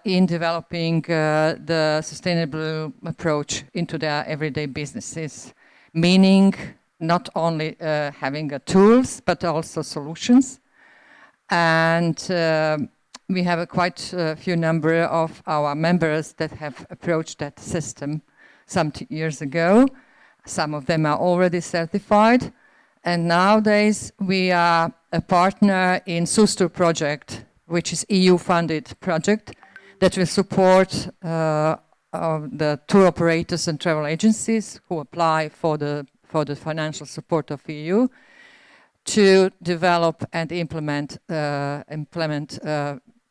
in developing the sustainable approach into their everyday businesses, meaning not only having tools, but also solutions. And we have a quite few number of our members that have approached that system some years ago. Some of them are already certified. And nowadays we are a partner in SUSTUR project, which is EU-funded project that will support the tour operators and travel agencies who apply for the financial support of EU to develop and implement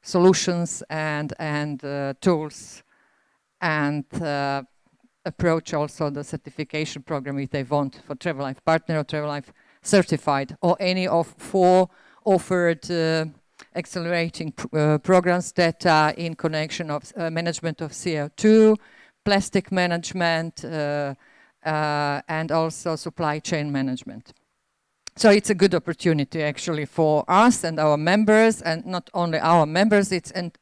solutions and tools, and approach also the certification program if they want for Travel Life Partner or Travel Life Certified, or any of 4 offered accelerating programs that are in connection of management of CO2, plastic management, and also supply chain management. So it's a good opportunity actually for us and our members, and not only our members, it's an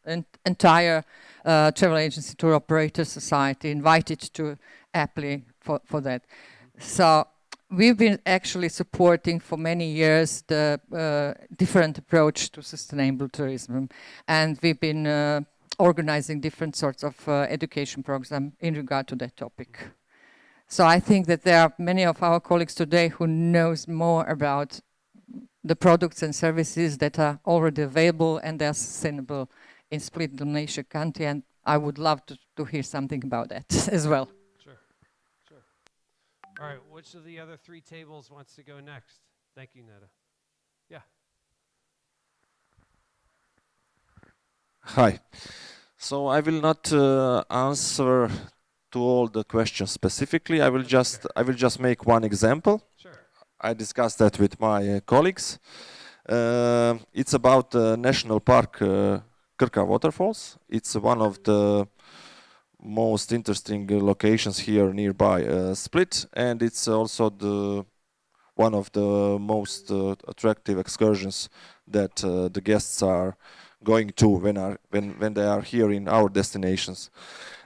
entire travel agency tour operator society invited to apply for that. So we've been actually supporting for many years the different approach to sustainable tourism, and we've been organizing different sorts of education programs in regard to that topic. So I think that there are many of our colleagues today who knows more about the products and services that are already available and they're sustainable in Split, Dalmatia County, and I would love to hear something about that as well. Sure. All right, which of the other 3 tables wants to go next? Thank you, Netta. Yeah. Hi. So I will not answer to all the questions specifically. I will just make one example. Sure. I discussed that with my colleagues. It's about National Park Krka Waterfalls. It's one of the most interesting locations here nearby Split, and it's also one of the most attractive excursions that the guests are going to when they are here in our destinations.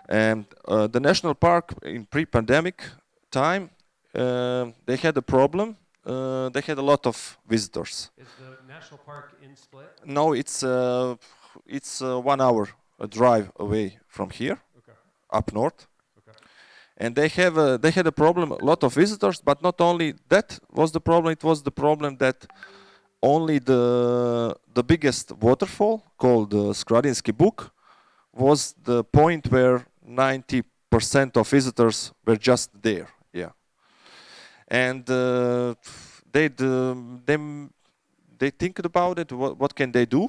And the national park in pre-pandemic time, they had a problem. They had a lot of visitors. Is the national park in Split? No, it's 1 hour drive away from here, okay. Up north. Okay. And they had a problem, a lot of visitors, but not only that was the problem. It was the problem that only the biggest waterfall called Skradinski Buk was the point where 90% of visitors were just there. Yeah, and they think about it. What can they do?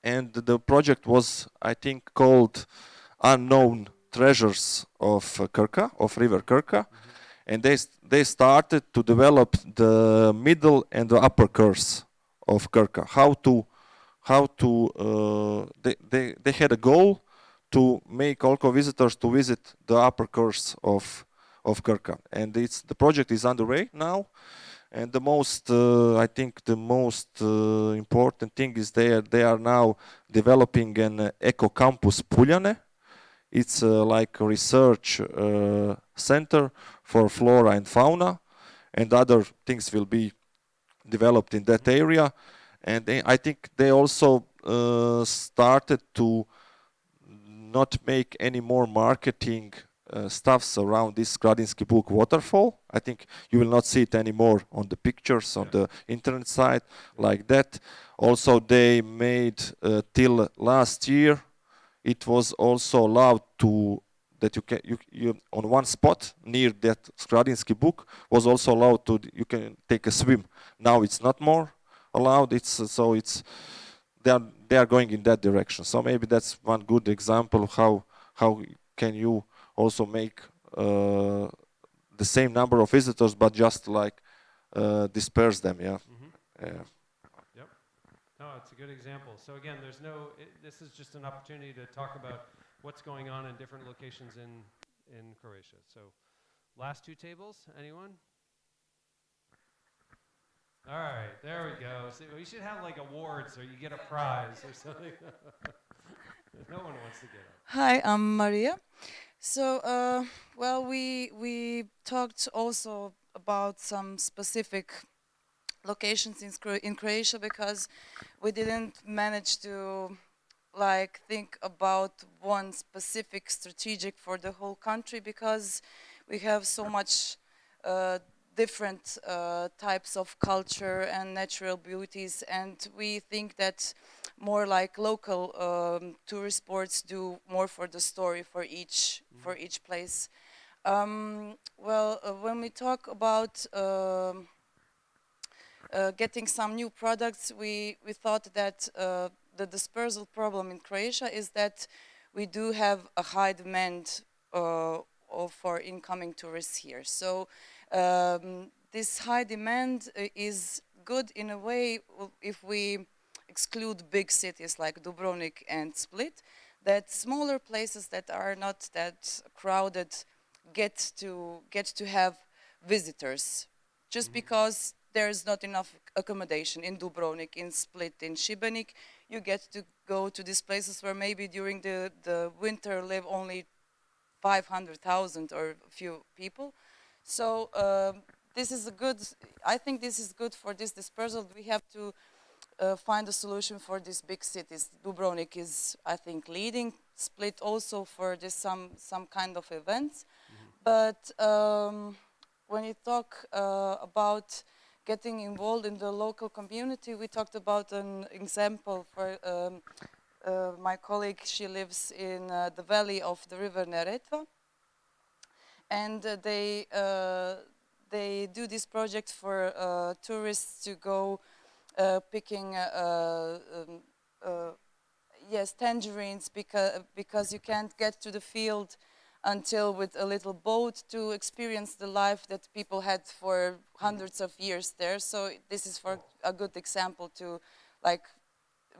And the project was, I think, called Unknown Treasures of Krka, of River Krka, and they started to develop the middle and the upper curse of Krka. They had a goal to make all visitors to visit the upper course of Krka, and the project is underway now. And the most, I think, the most important thing is they are now developing an eco campus Puljane. It's like a research center for flora and fauna, and other things will be developed in that area. And I think they also started to not make any more marketing stuffs around this Skradinski Buk waterfall. I think you will not see it anymore on the pictures on the internet site like that. Also, they made till last year, it was also allowed to that you on one spot near that Skradinski Buk was also allowed to you can take a swim. Now it's not more allowed. They are going in that direction. So maybe that's one good example of how can you also make the same number of visitors, but just like disperse them. Yeah. Yep. No, it's a good example. So again, this is just an opportunity to talk about what's going on in different locations in Croatia. So last 2 tables, anyone? All right, there we go. So we should have like awards or you get a prize or something. No one wants to get up. Hi, I'm Maria. So, well, we talked also about some specific locations in Croatia because we didn't manage to like think about one specific strategic for the whole country because we have so much different types of culture and natural beauties, and we think that more like local tourist sports do more for the story for each place. Well, when we talk about getting some new products, we thought that the dispersal problem in Croatia is that we do have a high demand for incoming tourists here. So this high demand is good in a way if we exclude big cities like Dubrovnik and Split, that smaller places that are not that crowded get to have visitors, just because there's not enough accommodation in Dubrovnik, in Split, in Šibenik. You get to go to these places where maybe during the winter live only 500,000 or a few people. So this is a good, I think this is good for this dispersal. We have to find a solution for these big cities. Dubrovnik is, I think, leading. Split also for this some kind of events. But when you talk about getting involved in the local community, we talked about an example for my colleague. She lives in the valley of the river Neretva, and they do this project for tourists to go picking yes, tangerines, because you can't get to the field until with a little boat to experience the life that people had for hundreds of years there. So this is for a good example to like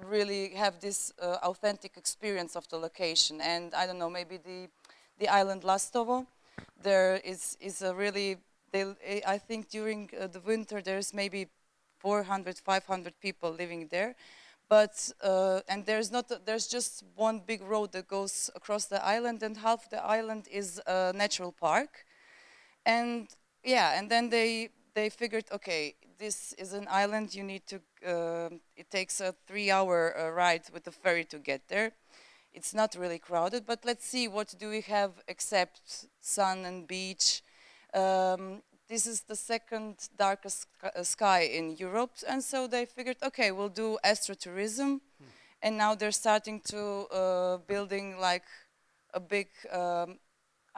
really have this authentic experience of the location. And I don't know, maybe the island Lastovo, there is a really, I think during the winter there's maybe 400, 500 people living there. But and there's just one big road that goes across the island, and half the island is a natural park. And yeah, and then they figured, okay, this is an island. You need to. It takes a 3-hour ride with the ferry to get there. It's not really crowded, but let's see, what do we have except sun and beach? This is the second darkest sky in Europe, and so they figured, okay, we'll do astrotourism, and now they're starting to building like a big, I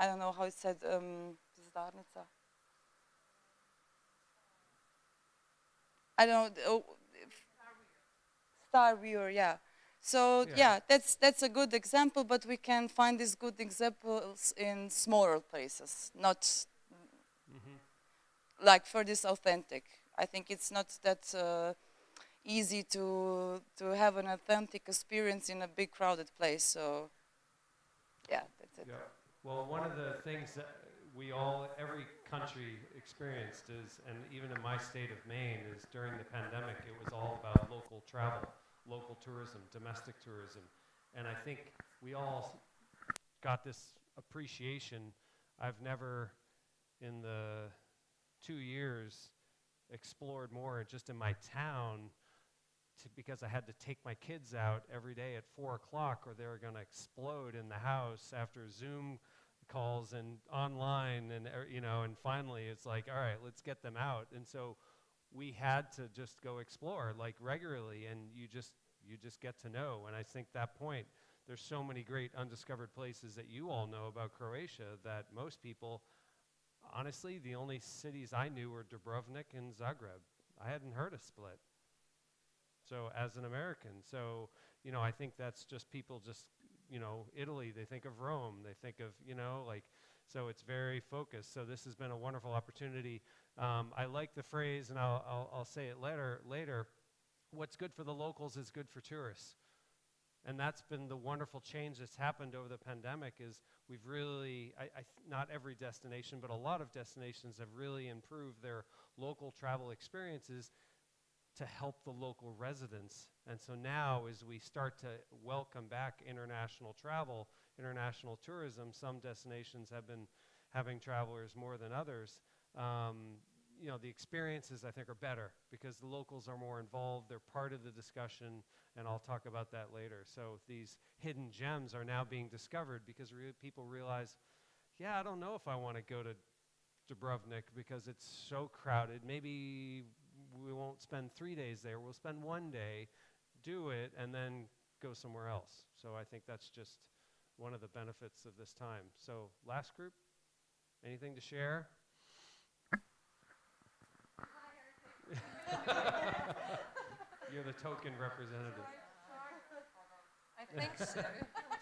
don't know how it's said, zdarnica. I don't know, star viewer, yeah. So yeah, that's a good example, but we can find these good examples in smaller places, not like for this authentic. I think it's not that easy to have an authentic experience in a big crowded place. So yeah, that's it. Yeah. Well, one of the things that every country experienced is, and even in my state of Maine, is during the pandemic, it was all about local travel, local tourism, domestic tourism. And I think we all got this appreciation. I've never, in the 2 years, explored more just in my town because I had to take my kids out every day at 4 o'clock or they were going to explode in the house after Zoom calls and online, and and finally it's like, all right, let's get them out. And so we had to just go explore like regularly, and you just get to know. And I think that point, there's so many great undiscovered places that you all know about Croatia that most people, honestly, the only cities I knew were Dubrovnik and Zagreb. I hadn't heard of Split. So as an American, so, I think that's just people just, Italy, they think of Rome, they think of, so it's very focused. So this has been a wonderful opportunity. I like the phrase, and I'll say it later, what's good for the locals is good for tourists. And that's been the wonderful change that's happened over the pandemic. Is we've really, not every destination, but a lot of destinations have really improved their local travel experiences to help the local residents. And so now, as we start to welcome back international travel, international tourism, some destinations have been having travelers more than others. You know, the experiences, I think, are better because the locals are more involved, they're part of the discussion, and I'll talk about that later. So these hidden gems are now being discovered because people realize, yeah, I don't know if I want to go to Dubrovnik because it's so crowded. Maybe we won't spend 3 days there, we'll spend 1 day, do it, and then go somewhere else. So I think that's just one of the benefits of this time. So last group, anything to share? You're the token representative. I think so.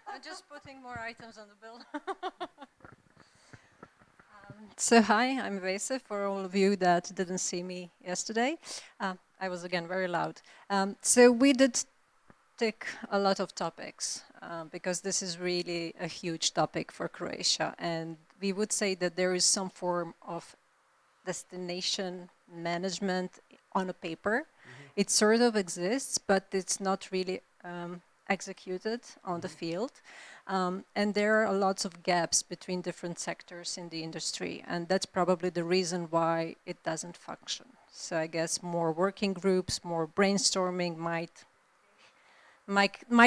I'm just putting more items on the bill. So hi, I'm Vese, for all of you that didn't see me yesterday. I was again very loud. So we did tick a lot of topics because this is really a huge topic for Croatia, and we would say that there is some form of destination management on a paper. It sort of exists, but it's not really executed on the field. And there are lots of gaps between different sectors in the industry, and that's probably the reason why it doesn't function. So I guess more working groups, more brainstorming might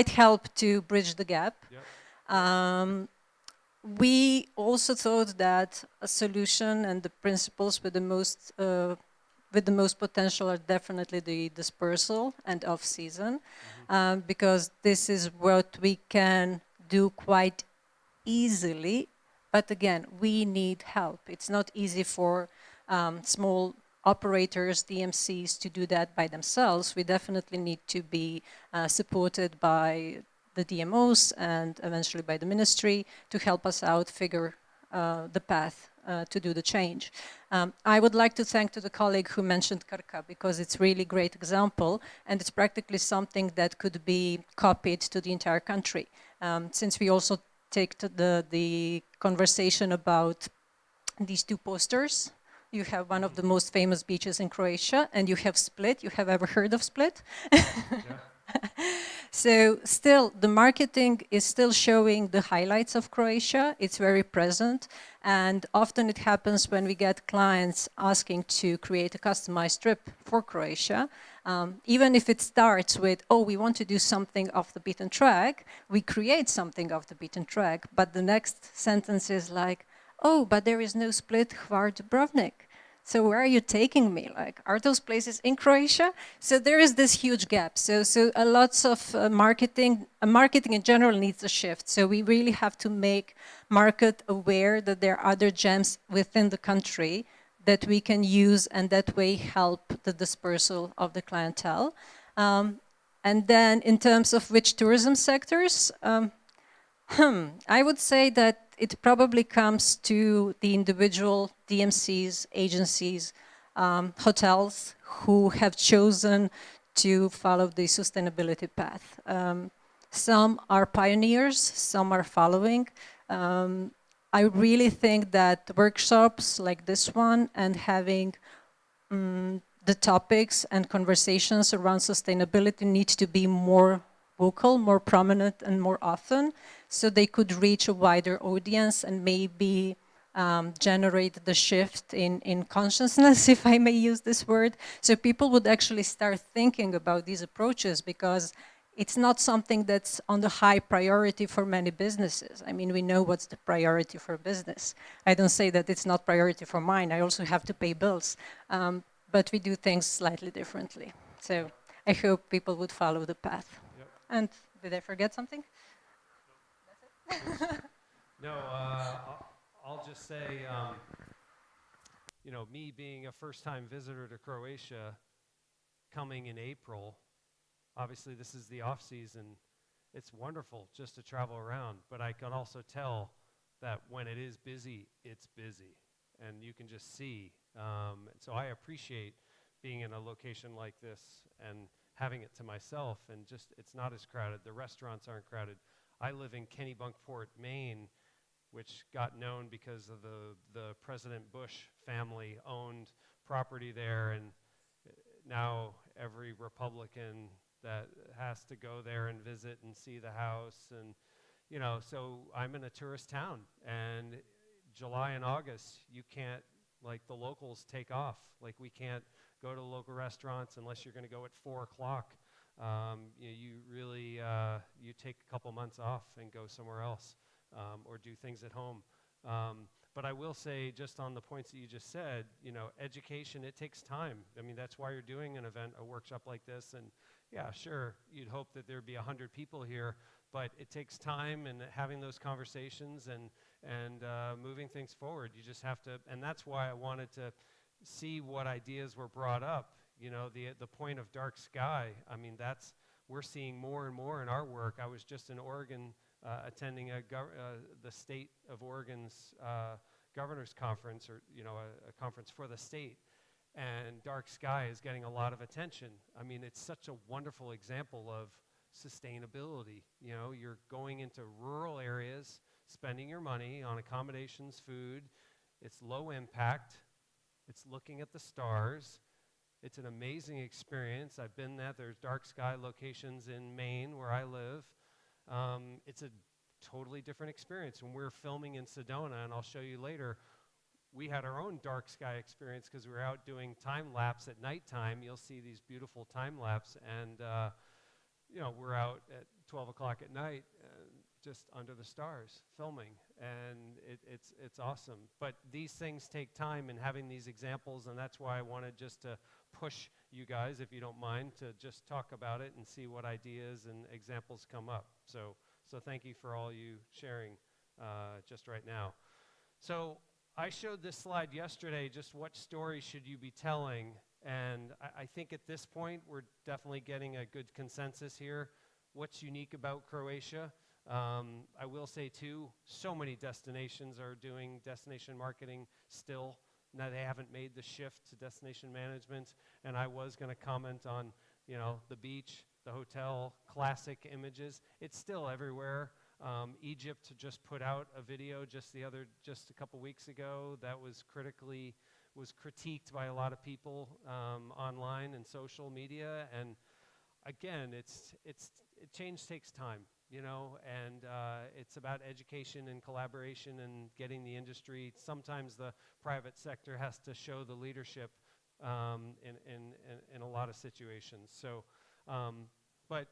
help to bridge the gap. Yep. We also thought that a solution and the principles with the most potential are definitely the dispersal and off-season, because this is what we can do quite easily. But again, we need help. It's not easy for small operators, DMCs, to do that by themselves. We definitely need to be supported by the DMOs and eventually by the ministry to help us out figure the path to do the change. I would like to thank to the colleague who mentioned Krka, because it's really great example, and it's practically something that could be copied to the entire country. Since we also take to the conversation about these two posters, you have one of the most famous beaches in Croatia, and you have Split. You have ever heard of Split? Yeah. So still, the marketing is still showing the highlights of Croatia. It's very present. And often it happens when we get clients asking to create a customized trip for Croatia. Even if it starts with, oh, we want to do something off the beaten track, we create something off the beaten track. But the next sentence is like, oh, but there is no Split, Hvar, Dubrovnik. So where are you taking me? Like, are those places in Croatia? So there is this huge gap. So a lots of marketing in general needs a shift. So we really have to make market aware that there are other gems within the country that we can use, and that way help the dispersal of the clientele. And then in terms of which tourism sectors, I would say that it probably comes to the individual DMCs, agencies, hotels who have chosen to follow the sustainability path. Some are pioneers, some are following. I really think that workshops like this one and having the topics and conversations around sustainability need to be more vocal, more prominent, and more often, so they could reach a wider audience and maybe generate the shift in consciousness, if I may use this word. So people would actually start thinking about these approaches, because it's not something that's on the high priority for many businesses. I mean, we know what's the priority for business. I don't say that it's not priority for mine. I also have to pay bills. But we do things slightly differently. So I hope people would follow the path. Yep. And did I forget something? That's it? No, I'll just say, you know, me being a first-time visitor to Croatia, coming in April, obviously this is the off-season. It's wonderful just to travel around, but I can also tell that when it is busy, it's busy, and you can just see. So I appreciate being in a location like this and having it to myself, and just it's not as crowded. The restaurants aren't crowded. I live in Kennebunkport, Maine, which got known because of the President Bush family owned property there, and now every Republican that has to go there and visit and see the house. And, you know, so I'm in a tourist town, and July and August, you can't, like, the locals take off. Like, we can't go to local restaurants unless you're going to go at 4 o'clock. You really, you take a couple months off and go somewhere else, or do things at home. But I will say, just on the points that you just said, you know, education, it takes time. I mean, that's why you're doing an event, a workshop like this. And yeah, sure, you'd hope that there'd be 100 people here, but it takes time and having those conversations and moving things forward. You just have to, and that's why I wanted to see what ideas were brought up. You know, the point of dark sky, I mean, that's, we're seeing more and more in our work. I was just in Oregon attending the state of Oregon's governor's conference, or, you know, a conference for the state. And dark sky is getting a lot of attention. I mean, it's such a wonderful example of sustainability. You know, you're going into rural areas, spending your money on accommodations, food. It's low impact. It's looking at the stars. It's an amazing experience. I've been there. There's dark sky locations in Maine where I live. It's a totally different experience. When we're filming in Sedona, and I'll show you later, we had our own dark sky experience because we were out doing time lapse at nighttime. You'll see these beautiful time lapse, and you know, we're out at 12 o'clock at night, just under the stars, filming, and it's awesome. But these things take time, and having these examples, and that's why I wanted just to push you guys, if you don't mind, to just talk about it and see what ideas and examples come up. So thank you for all you sharing just right now. So I showed this slide yesterday, just what story should you be telling, and I think at this point we're definitely getting a good consensus here. What's unique about Croatia? I will say too, so many destinations are doing destination marketing still. Now they haven't made the shift to destination management, and I was going to comment on, you know, the beach, the hotel, classic images. It's still everywhere. Egypt just put out a video just a couple weeks ago that was critiqued by a lot of people online and social media. And again, change takes time, you know, and it's about education and collaboration and getting the industry. Sometimes the private sector has to show the leadership in a lot of situations. So, but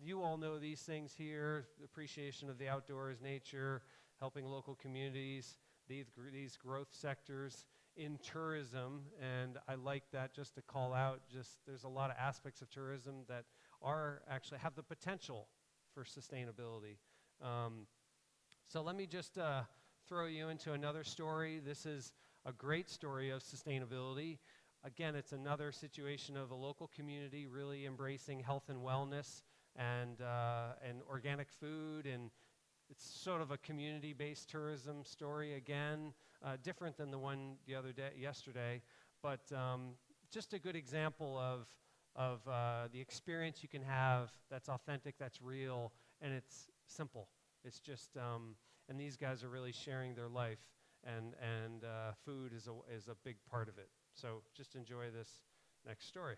you all know these things here: appreciation of the outdoors, nature, helping local communities, these growth sectors in tourism. And I like that, just to call out, there's a lot of aspects of tourism that actually have the potential for sustainability. So let me just throw you into another story. This is a great story of sustainability. Again, it's another situation of a local community really embracing health and wellness and organic food, and it's sort of a community-based tourism story again, different than the one yesterday, but just a good example of the experience you can have that's authentic, that's real, and it's simple. It's just, and these guys are really sharing their life, and food is a big part of it. So just enjoy this next story.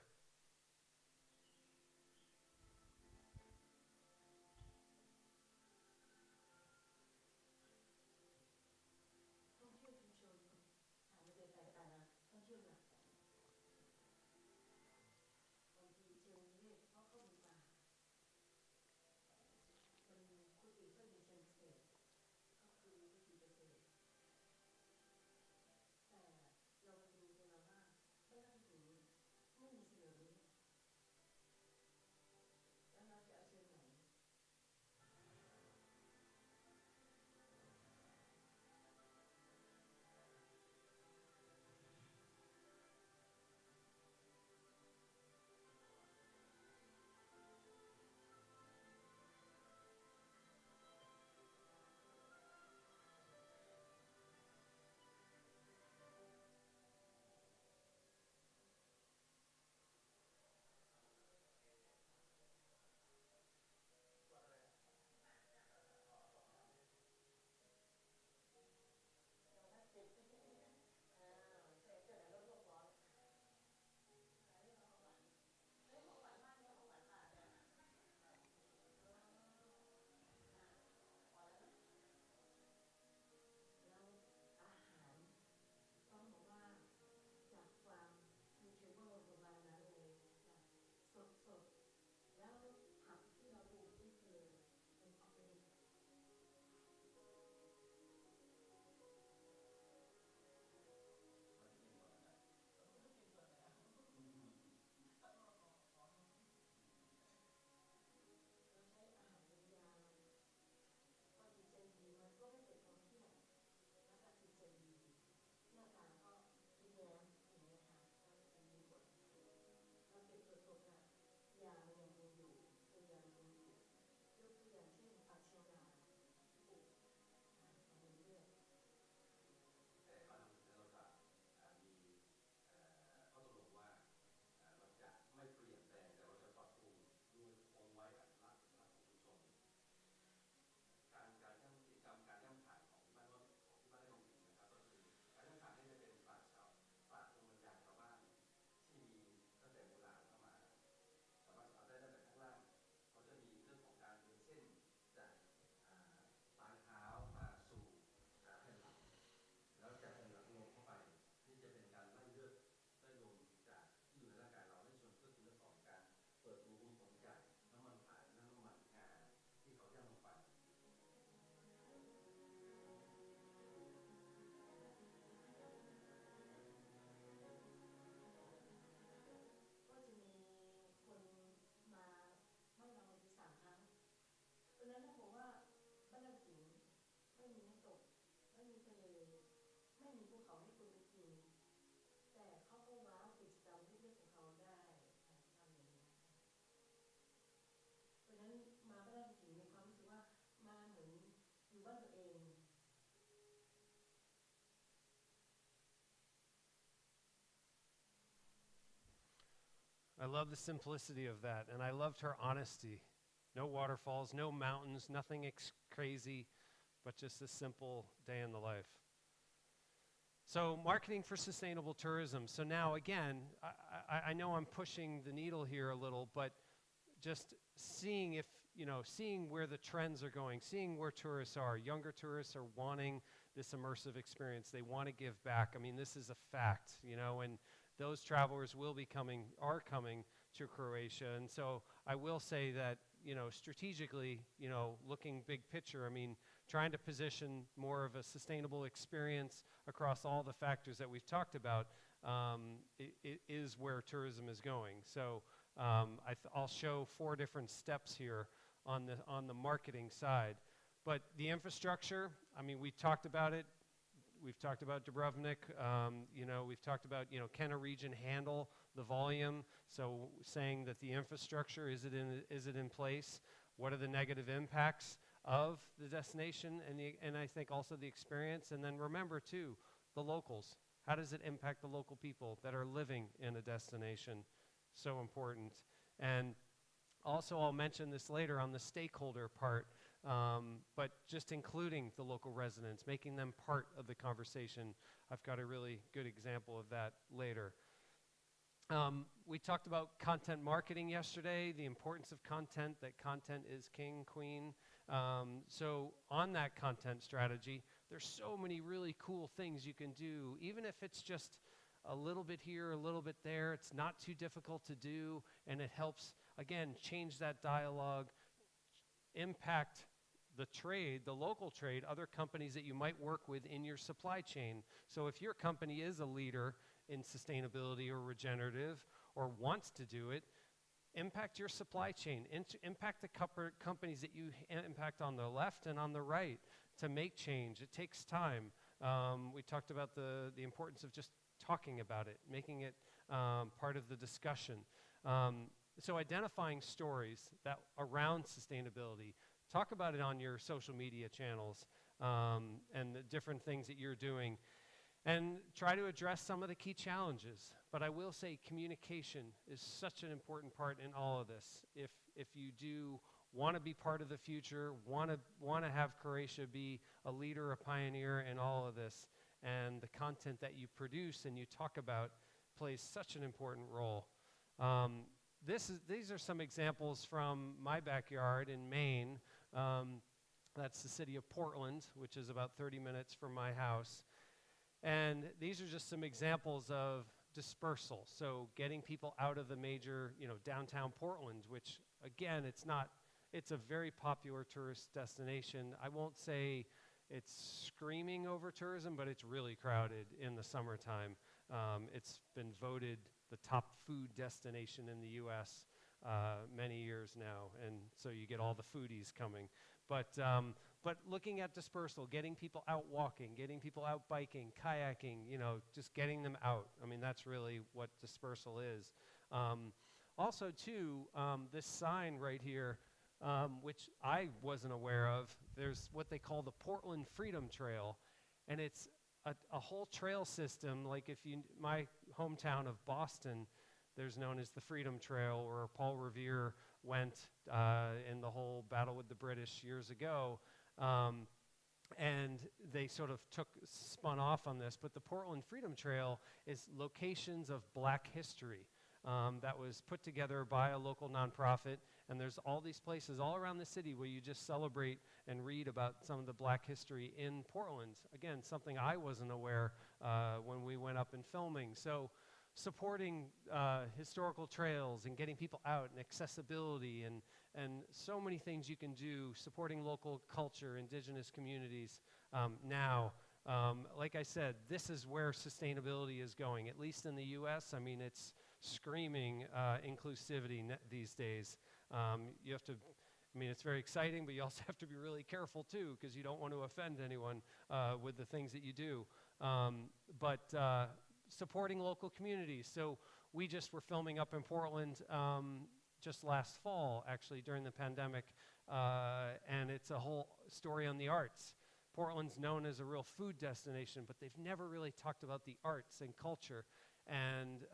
love the simplicity of that, and I loved her honesty. No waterfalls, no mountains, nothing crazy, but just a simple day in the life. So marketing for sustainable tourism. So now again, I know I'm pushing the needle here a little, but just seeing if, seeing where the trends are going, seeing where tourists are. Younger tourists are wanting this immersive experience. They want to give back. I mean, this is a fact, and those travelers are coming to Croatia. And so I will say that, strategically, looking big picture, I mean, trying to position more of a sustainable experience across all the factors that we've talked about is where tourism is going. So I'll show 4 different steps here on the marketing side. But the infrastructure, I mean, we talked about it. We've talked about Dubrovnik. We've talked about, can a region handle the volume? So saying that the infrastructure, is it in place? What are the negative impacts of the destination and I think also the experience? And then remember too, the locals. How does it impact the local people that are living in a destination? So important. And also I'll mention this later on the stakeholder part, but just including the local residents, making them part of the conversation. I've got a really good example of that later. We talked about content marketing yesterday, the importance of content, that content is king, queen. So on that content strategy, there's so many really cool things you can do, even if it's just a little bit here, a little bit there. It's not too difficult to do, and it helps, again, change that dialogue, impact the trade, the local trade, other companies that you might work with in your supply chain. So if your company is a leader in sustainability or regenerative or wants to do it, impact your supply chain, impact the companies that you impact on the left and on the right to make change. It takes time. We talked about the importance of just talking about it, making it part of the discussion. So identifying stories that around sustainability. Talk about it on your social media channels and the different things that you're doing. And try to address some of the key challenges. But I will say communication is such an important part in all of this. If you do want to be part of the future, want to have Croatia be a leader, a pioneer in all of this, and the content that you produce and you talk about plays such an important role. These are some examples from my backyard in Maine. That's the city of Portland, which is about 30 minutes from my house. And these are just some examples of dispersal. So getting people out of the major, downtown Portland, which again, it's a very popular tourist destination. I won't say it's screaming over tourism, but it's really crowded in the summertime. It's been voted the top food destination in the US many years now. And so you get all the foodies coming. But looking at dispersal, getting people out walking, getting people out biking, kayaking, just getting them out. I mean, that's really what dispersal is. Also, too, this sign right here, which I wasn't aware of, there's what they call the Portland Freedom Trail. And it's a whole trail system, like my hometown of Boston, there's known as the Freedom Trail, where Paul Revere went in the whole battle with the British years ago. And they sort of spun off on this, but the Portland Freedom Trail is locations of Black history that was put together by a local nonprofit, and there's all these places all around the city where you just celebrate and read about some of the Black history in Portland. Again, something I wasn't aware when we went up and filming. So supporting historical trails and getting people out and accessibility and so many things you can do, supporting local culture, indigenous communities now. Like I said, this is where sustainability is going, at least in the US. I mean, it's screaming inclusivity these days. You have to, it's very exciting, but you also have to be really careful too, because you don't want to offend anyone with the things that you do. But supporting local communities. So we just were filming up in Portland just last fall, actually, during the pandemic, and it's a whole story on the arts. Portland's known as a real food destination, but they've never really talked about the arts and culture. And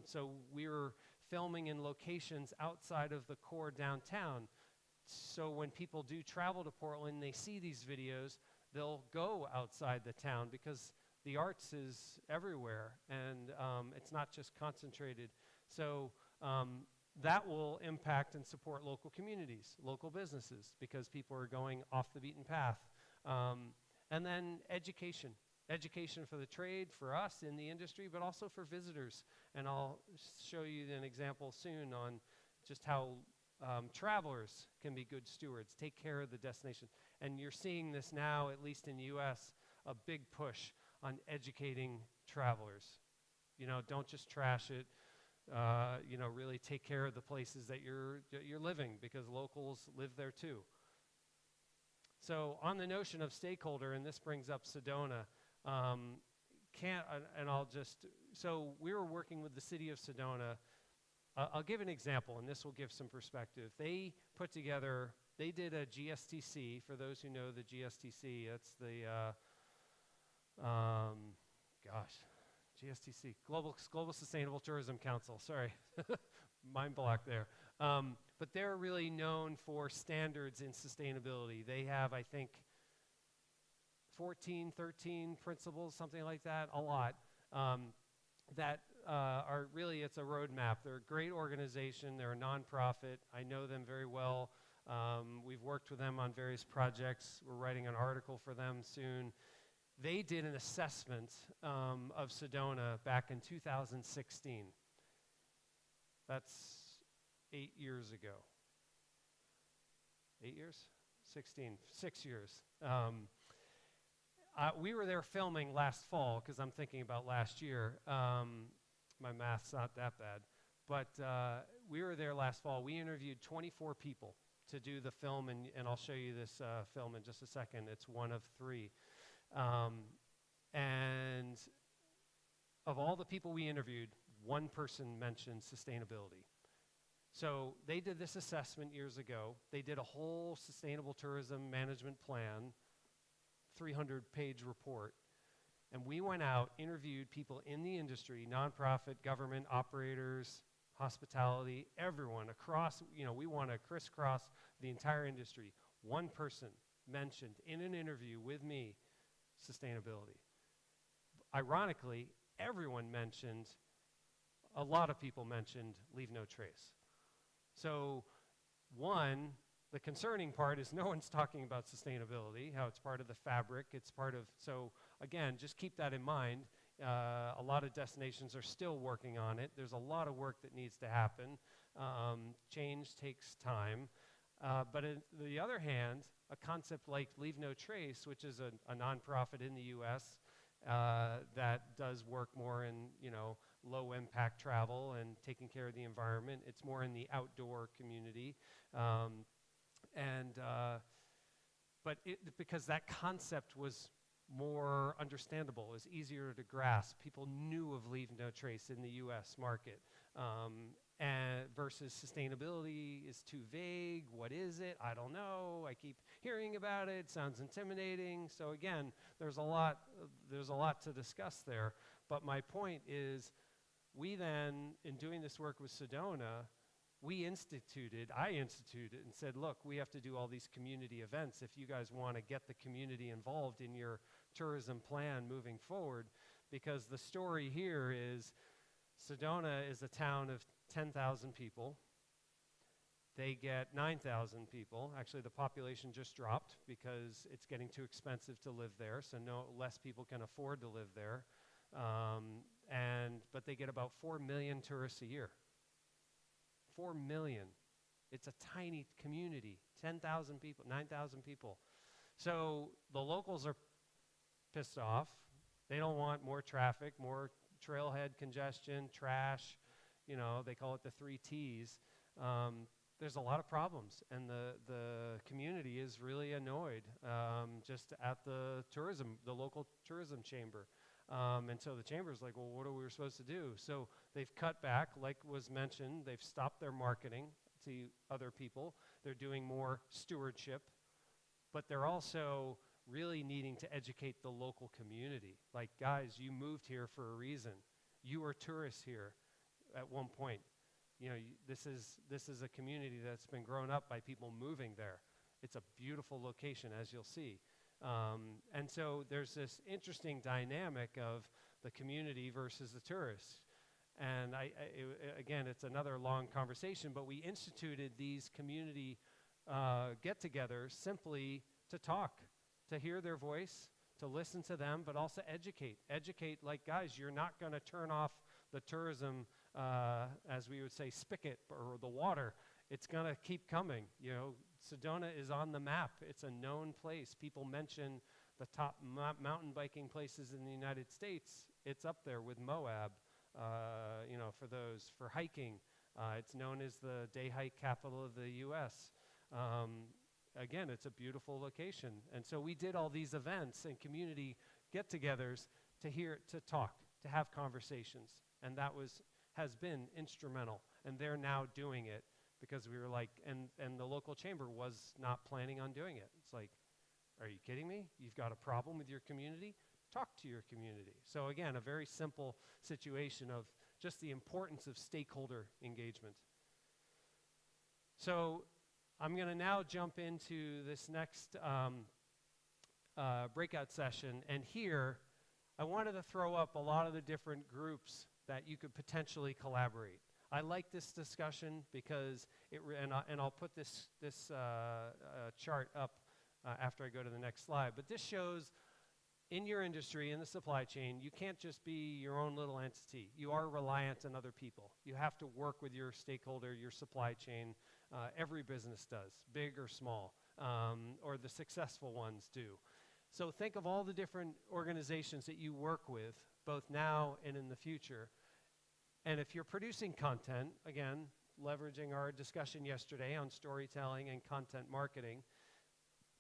so we were filming in locations outside of the core downtown. So when people do travel to Portland, they see these videos, they'll go outside the town because the arts is everywhere, and it's not just concentrated. So that will impact and support local communities, local businesses, because people are going off the beaten path. And then education. Education for the trade, for us in the industry, but also for visitors. And I'll show you an example soon on just how travelers can be good stewards, take care of the destination. And you're seeing this now, at least in the US, a big push on educating travelers. You know, don't just trash it. You know, really take care of the places that you're living, because locals live there too. So on the notion of stakeholder, and this brings up Sedona, so we were working with the city of Sedona. I'll give an example, and this will give some perspective. They did a GSTC. For those who know the GSTC, that's the, GSTC, Global Sustainable Tourism Council, sorry, mind block there. But they're really known for standards in sustainability. They have, I think, 14, 13 principles, something like that, a lot, that are really, it's a roadmap. They're a great organization. They're a nonprofit. I know them very well. We've worked with them on various projects. We're writing an article for them soon. They did an assessment of Sedona back in 2016. That's 8 years ago. 8 years? 16, 6 years. We were there filming last fall, because I'm thinking about last year. My math's not that bad. But we were there last fall. We interviewed 24 people to do the film, and I'll show you this film in just a second. It's one of 3. And of all the people we interviewed, one person mentioned sustainability. So they did this assessment years ago. They did a whole sustainable tourism management plan, 300-page report. And we went out, interviewed people in the industry, nonprofit, government, operators, hospitality, everyone across, you know, we want to crisscross the entire industry. One person mentioned in an interview with me sustainability. Ironically, everyone mentioned, a lot of people mentioned leave no trace. So one, the concerning part is no one's talking about sustainability, how it's part of the fabric, it's part of, so again, just keep that in mind. A lot of destinations are still working on it. There's a lot of work that needs to happen. Change takes time. But on the other hand, a concept like Leave No Trace, which is a nonprofit in the US that does work more in, you know, low impact travel and taking care of the environment. It's more in the outdoor community. But because that concept was more understandable, it was easier to grasp. People knew of Leave No Trace in the US market. And versus sustainability is too vague. What is it? I don't know. I keep hearing about it. Sounds intimidating. So again, there's a lot to discuss there. But my point is, we then, in doing this work with Sedona, I instituted and said, look, we have to do all these community events if you guys want to get the community involved in your tourism plan moving forward. Because the story here is, Sedona is a town of 10,000 people. They get 9,000 people. Actually, the population just dropped because it's getting too expensive to live there, so less people can afford to live there. But they get about 4 million tourists a year. 4 million. It's a tiny community, 10,000 people, 9,000 people. So the locals are pissed off. They don't want more traffic, more trailhead congestion, trash. You know, they call it the 3 T's. There's a lot of problems, and the community is really annoyed just at the local tourism chamber. And so the chamber's like, well, what are we supposed to do? So they've cut back, like was mentioned. They've stopped their marketing to other people. They're doing more stewardship, but they're also really needing to educate the local community. Like, guys, you moved here for a reason. You were tourists here at one point. you know, this is a community that's been grown up by people moving there. It's a beautiful location, as you'll see. And so there's this interesting dynamic of the community versus the tourists. And again, it's another long conversation, but we instituted these community get-togethers simply to talk, to hear their voice, to listen to them, but also educate. Educate, like, guys, you're not going to turn off the tourism, as we would say, spigot or the water. It's going to keep coming. You know, Sedona is on the map. It's a known place. People mention the top mountain biking places in the United States. It's up there with Moab, you know, for hiking. It's known as the day hike capital of the U.S. Again, it's a beautiful location. And so we did all these events and community get-togethers to talk, to have conversations. And that has been instrumental. And they're now doing it because we were like, and the local chamber was not planning on doing it. It's like, are you kidding me? You've got a problem with your community? Talk to your community. So again, a very simple situation of just the importance of stakeholder engagement. So I'm going to now jump into this next breakout session. And here, I wanted to throw up a lot of the different groups that you could potentially collaborate. I like this discussion because and I'll put this chart up after I go to the next slide. But this shows in your industry, in the supply chain, you can't just be your own little entity. You are reliant on other people. You have to work with your stakeholder, your supply chain. Every business does, big or small, or the successful ones do. So think of all the different organizations that you work with, both now and in the future. And if you're producing content, again, leveraging our discussion yesterday on storytelling and content marketing,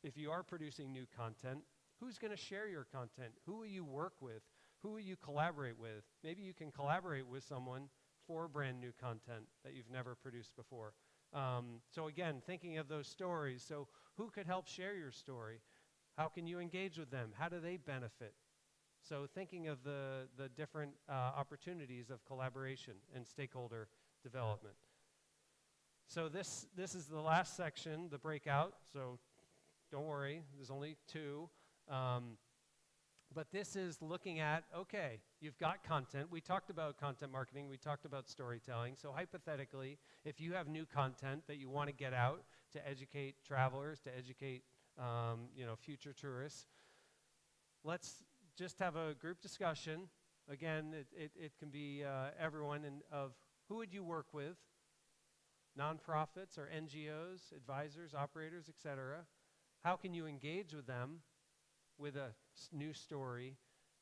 if you are producing new content, who's going to share your content? Who will you work with? Who will you collaborate with? Maybe you can collaborate with someone for brand new content that you've never produced before. So again, thinking of those stories. So who could help share your story? How can you engage with them? How do they benefit? So thinking of the different opportunities of collaboration and stakeholder development. So this is the last section, the breakout. So don't worry, there's only two. But this is looking at, okay, you've got content. We talked about content marketing. We talked about storytelling. So hypothetically, if you have new content that you want to get out to educate travelers, to educate future tourists, let's just have a group discussion. Again, it can be everyone of who would you work with, nonprofits or NGOs, advisors, operators, etc. How can you engage with them with a new story?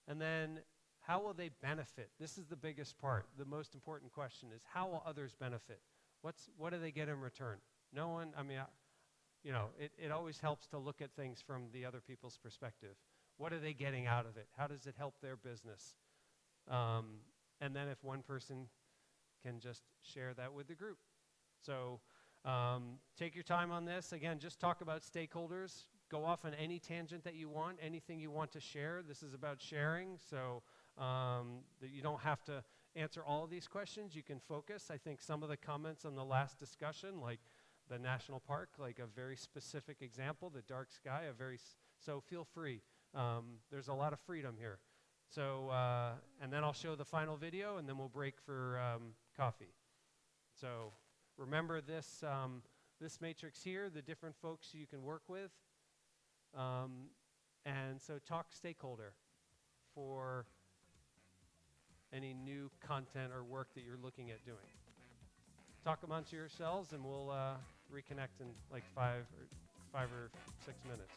And then how will they benefit? This is the biggest part. The most important question is, how will others benefit? What do they get in return? No one, I mean, it always helps to look at things from the other people's perspective. What are they getting out of it? How does it help their business? And then if one person can just share that with the group. So take your time on this. Again, just talk about stakeholders. Go off on any tangent that you want, anything you want to share. This is about sharing, so that you don't have to answer all of these questions. You can focus. I think some of the comments on the last discussion, like the national park, like a very specific example, the dark sky, so feel free. There's a lot of freedom here. So, and then I'll show the final video, and then we'll break for coffee. So remember this, this matrix here, the different folks you can work with. And so talk stakeholder for any new content or work that you're looking at doing. Talk amongst yourselves, and we'll reconnect in like 5 or 6 minutes.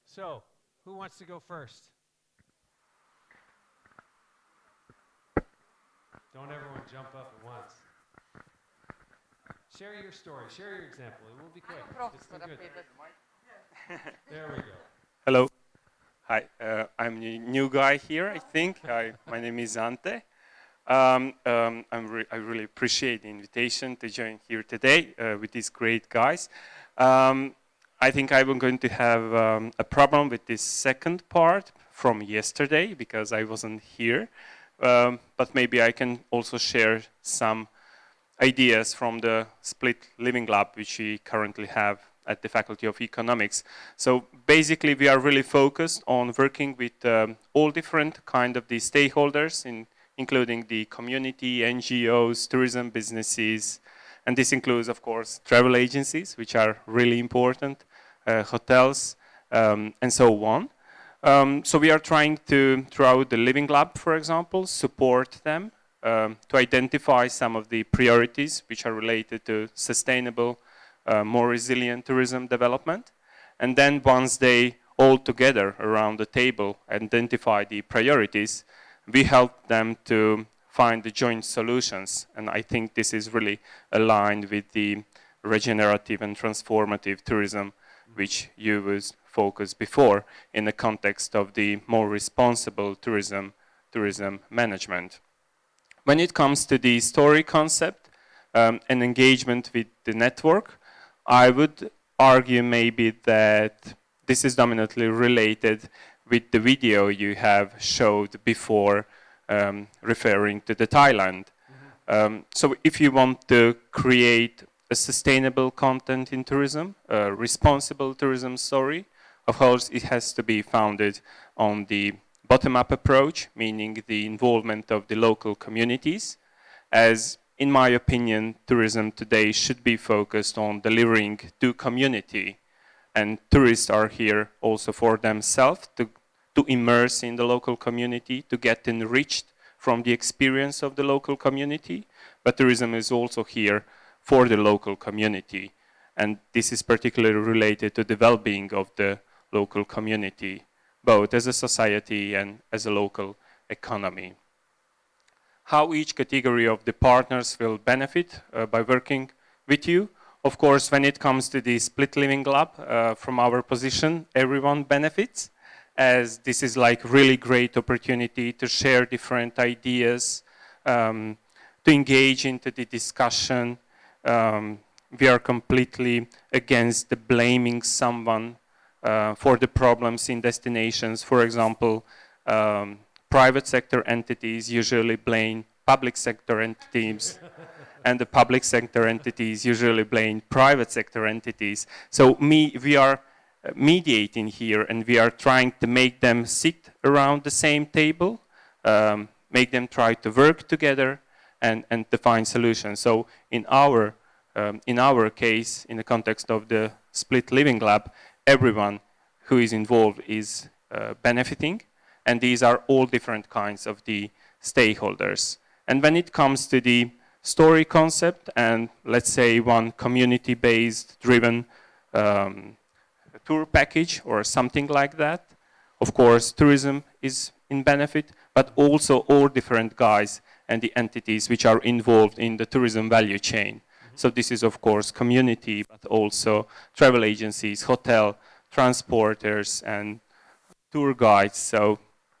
So, who wants to go first? Don't everyone jump up at once. Share your story, share your example. It will be quick. It's still good. There we go. Hello. Hi, I'm a new guy here, I think. My name is Ante. I really appreciate the invitation to join here today with these great guys. I think I'm going to have a problem with this second part from yesterday because I wasn't here. But maybe I can also share some ideas from the split living lab which we currently have at the Faculty of Economics. So basically we are really focused on working with all different kind of the stakeholders, including the community, NGOs, tourism businesses, and this includes of course travel agencies, which are really important, hotels, and so on. So we are trying to, throughout the Living Lab, for example, support them to identify some of the priorities which are related to sustainable, more resilient tourism development. And then once they all together around the table identify the priorities, we help them to find the joint solutions. And I think this is really aligned with the regenerative and transformative tourism which you was focused before in the context of the more responsible tourism management. When it comes to the story concept and engagement with the network, I would argue maybe that this is dominantly related with the video you have showed before referring to the Thailand. So if you want to create a sustainable content in tourism, a responsible tourism story, of course it has to be founded on the bottom-up approach, meaning the involvement of the local communities, as in my opinion, tourism today should be focused on delivering to community, and tourists are here also for themselves to immerse in the local community, to get enriched from the experience of the local community, but tourism is also here for the local community, and this is particularly related to the well-being of the local community, both as a society and as a local economy. How each category of the partners will benefit by working with you. Of course, when it comes to the split living lab, from our position, everyone benefits, as this is like really great opportunity to share different ideas, to engage into the discussion. We are completely against the blaming someone for the problems in destinations. For example, private sector entities usually blame public sector entities, and the public sector entities usually blame private sector entities. So we are mediating here, and we are trying to make them sit around the same table, make them try to work together and to find solutions. So in our case, in the context of the split living lab, everyone who is involved is benefiting, and these are all different kinds of the stakeholders. And when it comes to the story concept and let's say one community-based driven tour package or something like that, of course tourism is in benefit, but also all different guys and the entities which are involved in the tourism value chain. So this is of course community, but also travel agencies, hotel, transporters and tour guides. So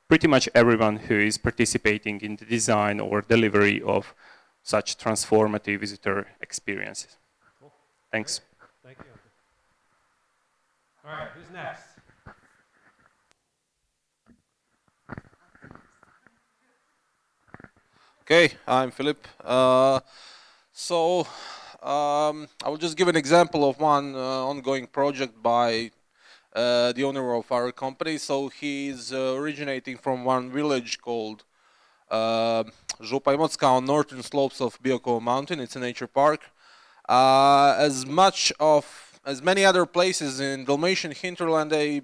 pretty much everyone who is participating in the design or delivery of such transformative visitor experiences. Cool. Thanks. Great. Thank you. All right, who's next? Okay, I'm Philip. I will just give an example of one ongoing project by the owner of our company. So he's originating from one village called Župa Imotska on northern slopes of Biokovo mountain. It's a nature park. As many other places in Dalmatian hinterland, it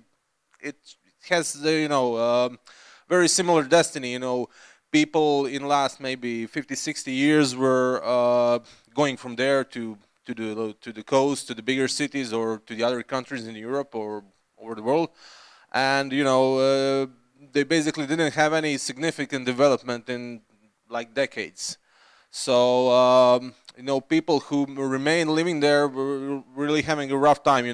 has the very similar destiny. People in last maybe 50, 60 years were going from there to to the coast, to the bigger cities, or to the other countries in Europe or over the world. And they basically didn't have any significant development in like decades. So people who remain living there were really having a rough time.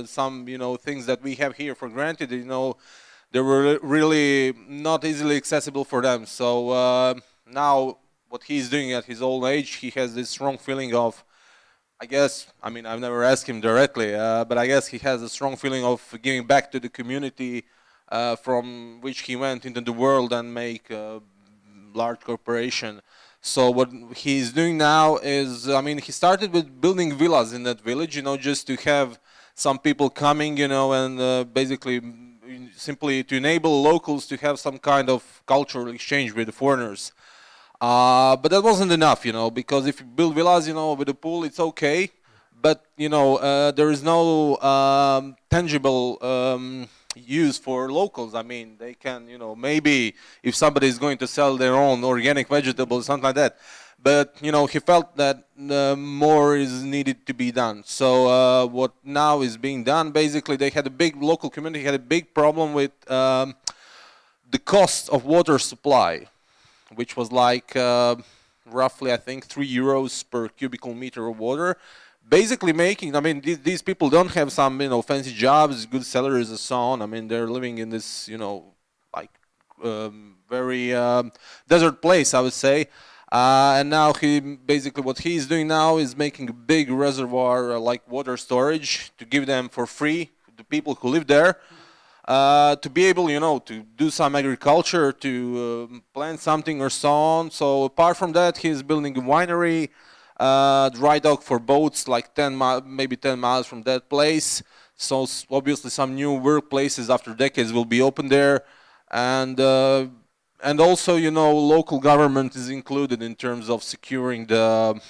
Some things that we have here for granted, they were really not easily accessible for them. So now what he's doing at his old age, he has this strong feeling of, I've never asked him directly, but I guess he has a strong feeling of giving back to the community from which he went into the world and make a large corporation. So what he's doing now is, he started with building villas in that village, just to have some people coming, and basically simply to enable locals to have some kind of cultural exchange with the foreigners. But that wasn't enough, because if you build villas, with a pool, it's okay. But, there is no tangible use for locals. They can, maybe if somebody is going to sell their own organic vegetables, something like that. But, he felt that more is needed to be done. So what now is being done, basically, local community had a big problem with the cost of water supply, which was like roughly, I think, €3 per cubical meter of water. Basically making, these people don't have some, fancy jobs, good salaries and so on. They're living in this, very desert place, I would say. And now what he's doing now is making a big reservoir, like water storage, to give them for free to people who live there. To be able, to do some agriculture, to plant something or so on. So apart from that, he's building a winery, dry dock for boats, like maybe 10 miles from that place. So obviously some new workplaces after decades will be open there. And also, local government is included in terms of securing the,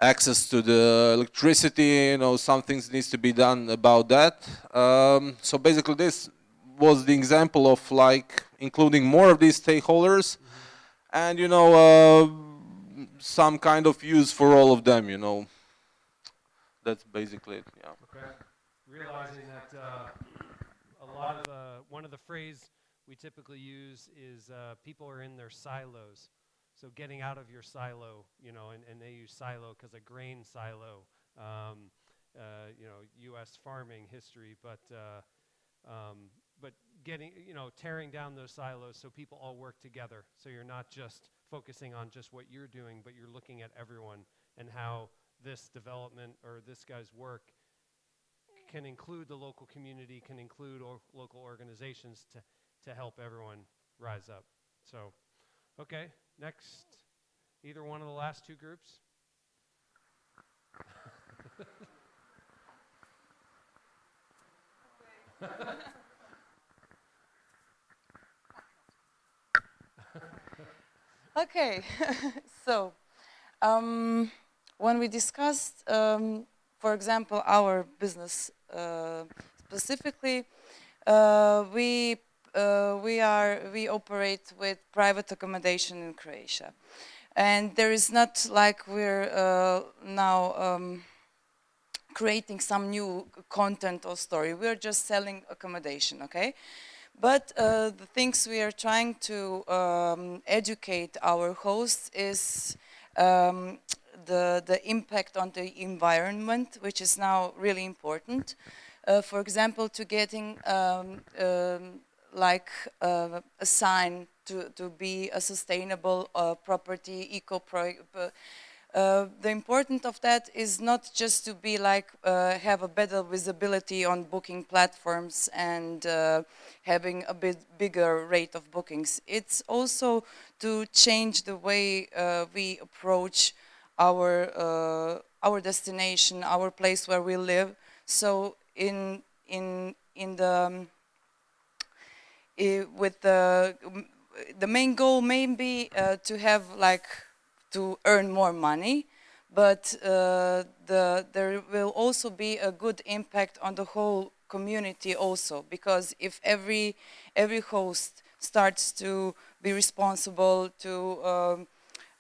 access to the electricity, some things needs to be done about that. So basically this was the example of including more of these stakeholders and, some kind of use for all of them, That's basically it, yeah. Okay. Realizing that a lot of, one of the phrase we typically use is people are in their silos. So getting out of your silo, and they use silo because a grain silo, U.S. farming history, but getting, tearing down those silos so people all work together. So you're not just focusing on just what you're doing, but you're looking at everyone and how this development or this guy's work can include the local community, can include local organizations to help everyone rise up. So, okay. Next, either one of the last two groups? Okay, so when we discussed, for example, our business specifically, we operate with private accommodation in Croatia, and there is not like we're now creating some new content or story. We're just selling accommodation, okay? But the things we are trying to educate our hosts is the impact on the environment, which is now really important. For example, to getting like a sign to be a sustainable property, the importance of that is not just to be like have a better visibility on booking platforms and having a bit bigger rate of bookings. It's also to change the way we approach our destination, our place where we live. So with the main goal may be to have like to earn more money, but there will also be a good impact on the whole community also, because if every host starts to be responsible to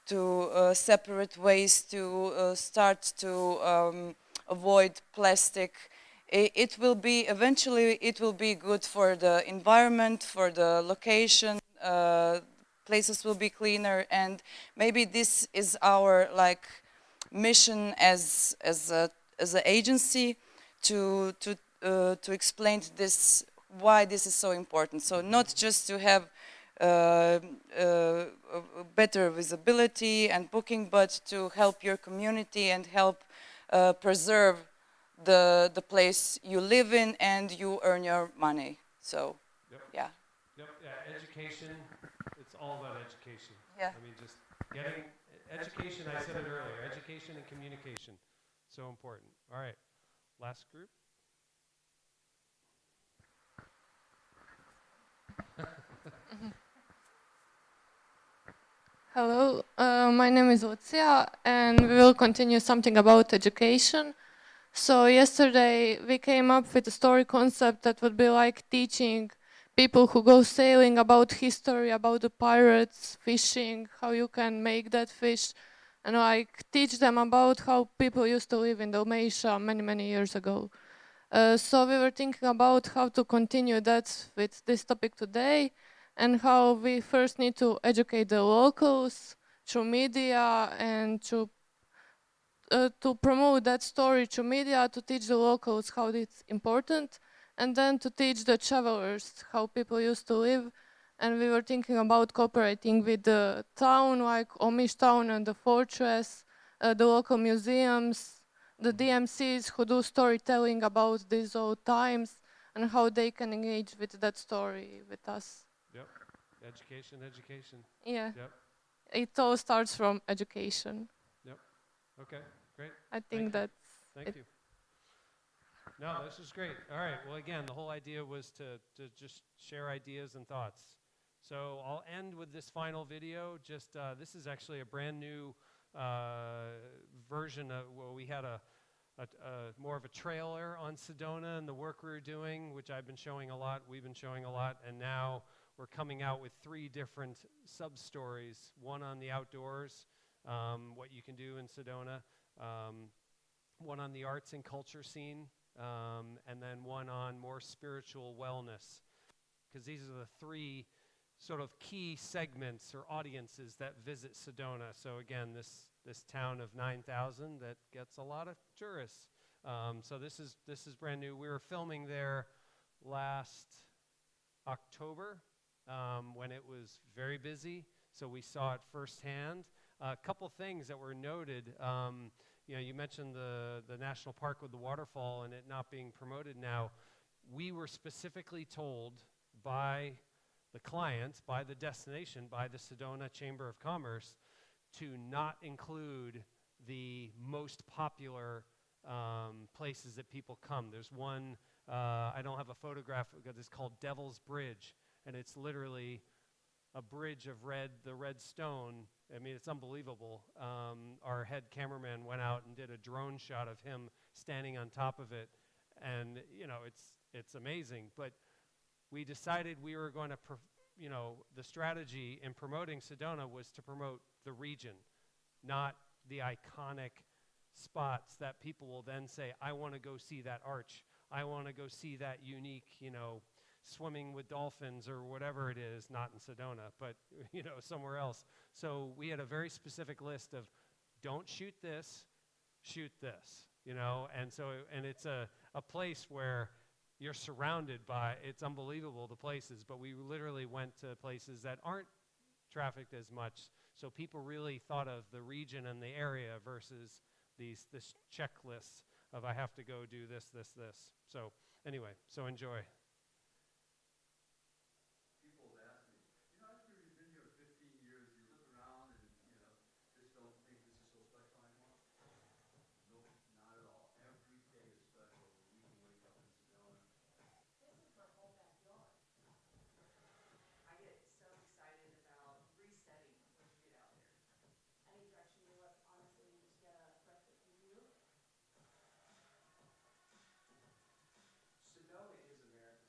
separate waste, to start to avoid plastic. It will be, eventually it will be good for the environment, for the location, places will be cleaner, and maybe this is our like mission as an agency to explain this, why this is so important. So not just to have better visibility and booking, but to help your community and help preserve the place you live in and you earn your money. So, yep. Yeah. Yep. Yeah. Education. It's all about education. Yeah. I mean, just getting education. I said it earlier. Education and communication, so important. All right. Last group. Hello, my name is Lucia, and we will continue something about education. So yesterday we came up with a story concept that would be like teaching people who go sailing about history, about the pirates, fishing, how you can make that fish, and like teach them about how people used to live in Dalmatia many, many years ago. So we were thinking about how to continue that with this topic today, and how we first need to educate the locals through media and to promote that story through media, to teach the locals how it's important, and then to teach the travelers how people used to live. And we were thinking about cooperating with the town, like Omish town and the fortress, the local museums, the DMCs who do storytelling about these old times, and how they can engage with that story with us. Yep. Education, education. Yeah. Yep. It all starts from education. Yep. Okay. Great. I think that's Thank you. No, this is great. All right. Well, again, the whole idea was to just share ideas and thoughts. So I'll end with this final video. Just this is actually a brand new version of, well, we had a more of a trailer on Sedona and the work we were doing, which I've been showing a lot, we've been showing a lot, and now we're coming out with 3 different sub-stories, one on the outdoors, what you can do in Sedona, one on the arts and culture scene, and then one on more spiritual wellness, because these are the 3 sort of key segments or audiences that visit Sedona. So again, this town of 9,000 that gets a lot of tourists. So this is brand new. We were filming there last October when it was very busy, so we saw it firsthand. A couple things that were noted. You know, you mentioned the national park with the waterfall and it not being promoted now. We were specifically told by the clients, by the destination, by the Sedona Chamber of Commerce, to not include the most popular places that people come. There's one, I don't have a photograph, it's called Devil's Bridge, and it's literally a bridge of the red stone. I mean, it's unbelievable. Our head cameraman went out and did a drone shot of him standing on top of it, and you know, it's amazing. But we decided we were going to, you know, the strategy in promoting Sedona was to promote the region, not the iconic spots that people will then say, I want to go see that arch. I want to go see that unique, you know, swimming with dolphins or whatever it is, not in Sedona, but, you know, somewhere else. So we had a very specific list of don't shoot this, shoot this, you know, and so, and it's a place where you're surrounded by, it's unbelievable, the places, but we literally went to places that aren't trafficked as much, so people really thought of the region and the area versus this checklist of I have to go do this, this, this. So anyway, so enjoy. People have asked me, you know, after you've been here 15 years, you look around and, you know, just don't think this is so special anymore? Nope, not at all. Every day is special when you can wake up in Sedona. This is her whole backyard. I get so excited about resetting once you get out there. Any direction you look, honestly, you just get a breathtaking view. Sedona is America's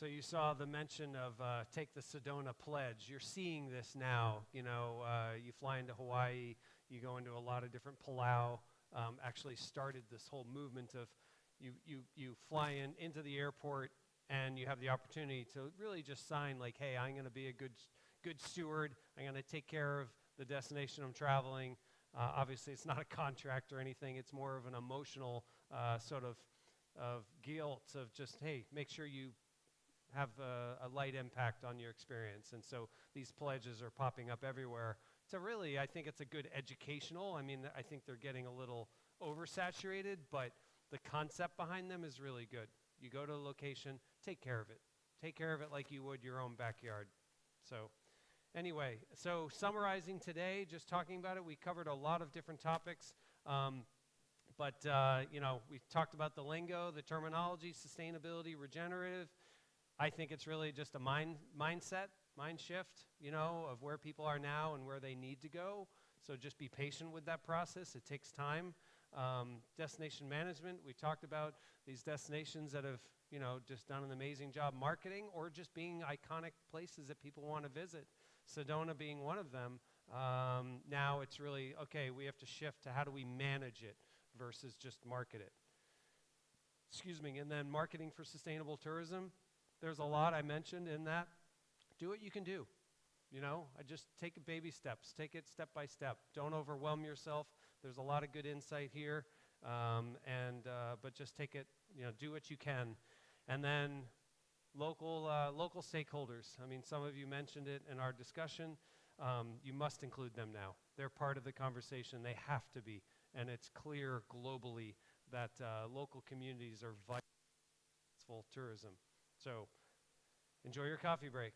So you saw the mention of take the Sedona pledge. You're seeing this now. You know, you fly into Hawaii, you go into a lot of different Palau. Actually started this whole movement of you fly into the airport and you have the opportunity to really just sign like, hey, I'm going to be a good steward. I'm going to take care of the destination I'm traveling. Obviously, it's not a contract or anything. It's more of an emotional sort of guilt of just, hey, make sure you have a light impact on your experience. And so these pledges are popping up everywhere. So really, I think it's a good educational. I mean, I think they're getting a little oversaturated, but the concept behind them is really good. You go to a location, take care of it. Take care of it like you would your own backyard. So anyway, so summarizing today, just talking about it, we covered a lot of different topics. But you know, we talked about the lingo, the terminology, sustainability, regenerative. I think it's really just a mindset, mind shift, you know, of where people are now and where they need to go. So just be patient with that process. It takes time. Destination management, we talked about these destinations that have, you know, just done an amazing job marketing or just being iconic places that people want to visit. Sedona being one of them. Now it's really, okay, we have to shift to how do we manage it versus just market it. Excuse me, and then marketing for sustainable tourism. There's a lot I mentioned in that. Do what you can do. You know, I just take baby steps. Take it step by step. Don't overwhelm yourself. There's a lot of good insight here, but just take it. You know, do what you can, and then local stakeholders. I mean, some of you mentioned it in our discussion. You must include them now. They're part of the conversation. They have to be, and it's clear globally that local communities are vital for tourism. So, enjoy your coffee break.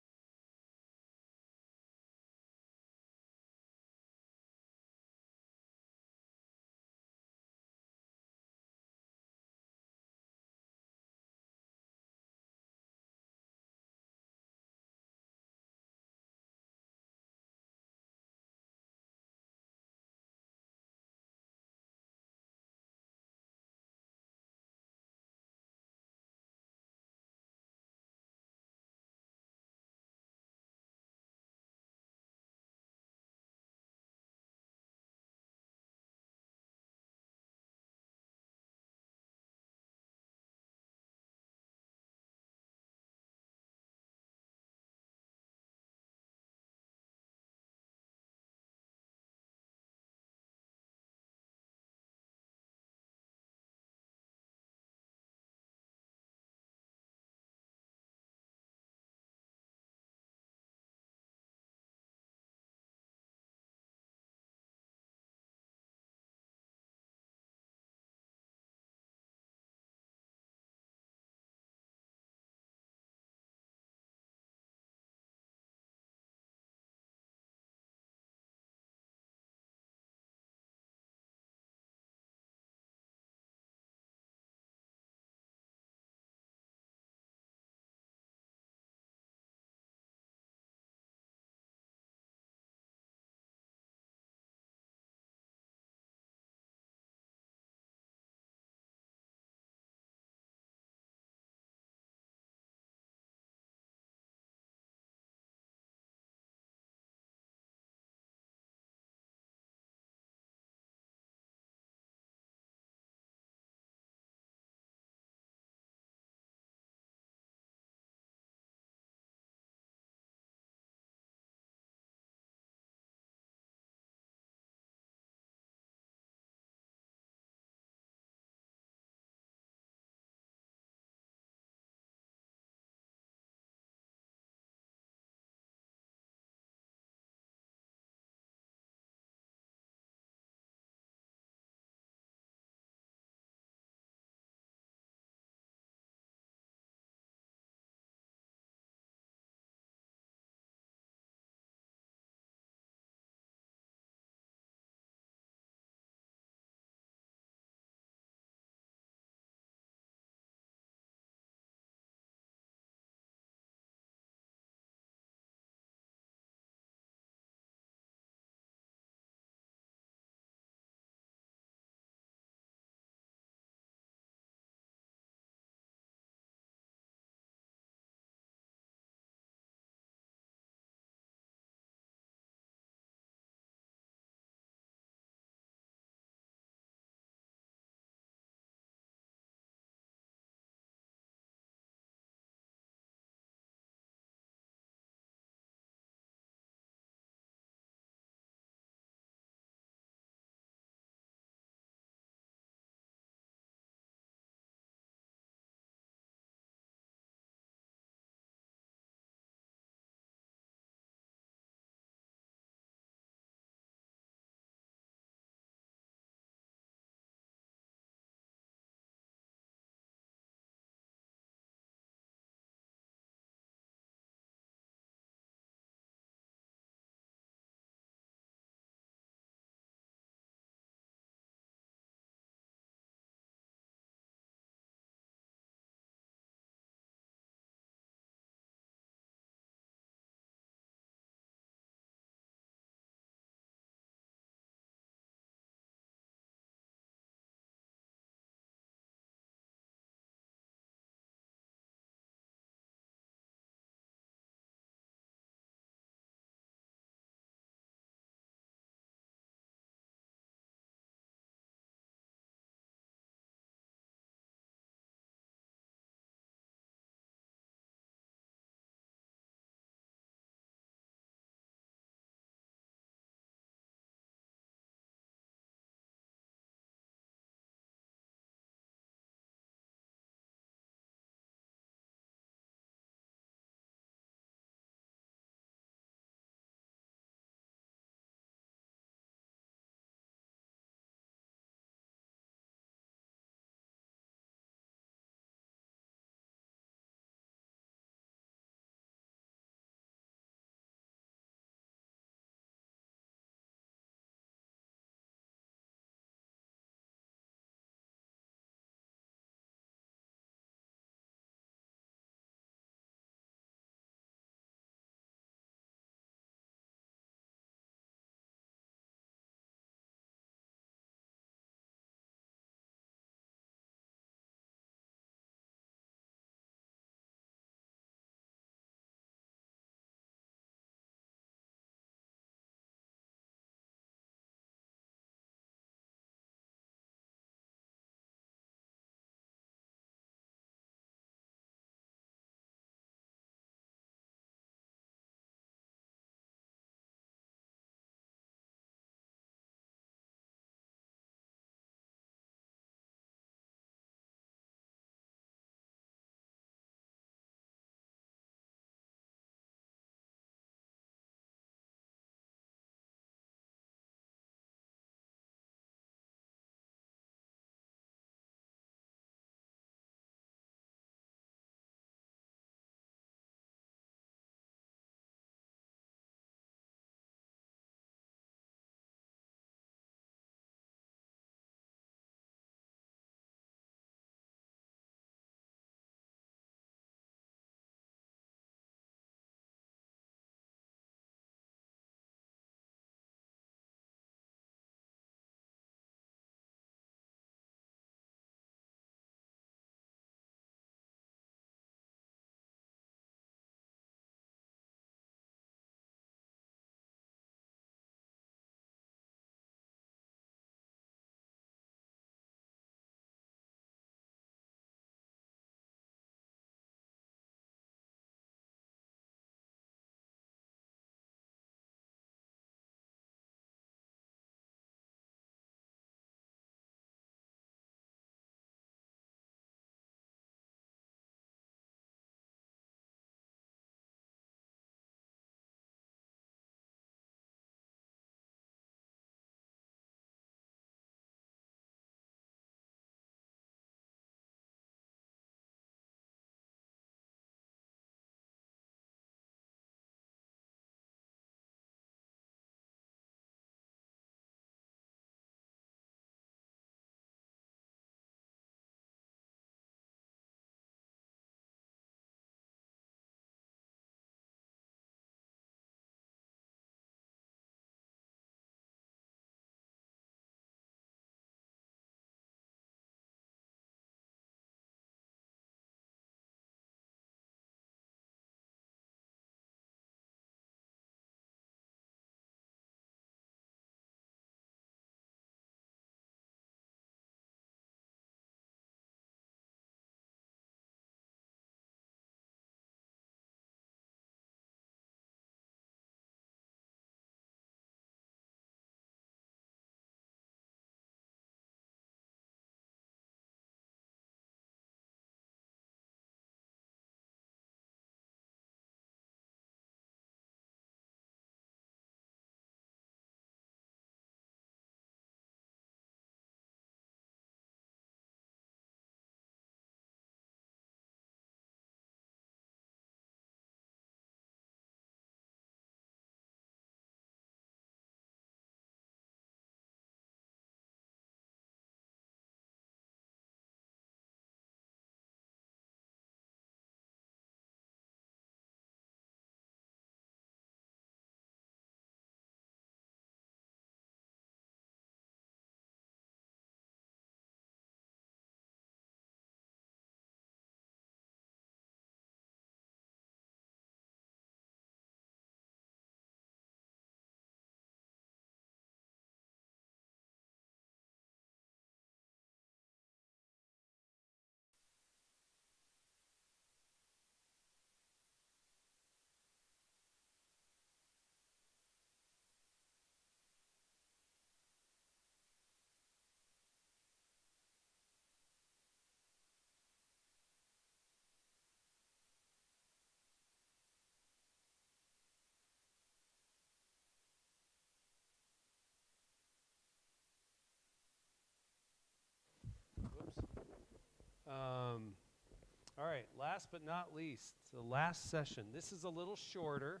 All right, last but not least, the last session. This is a little shorter,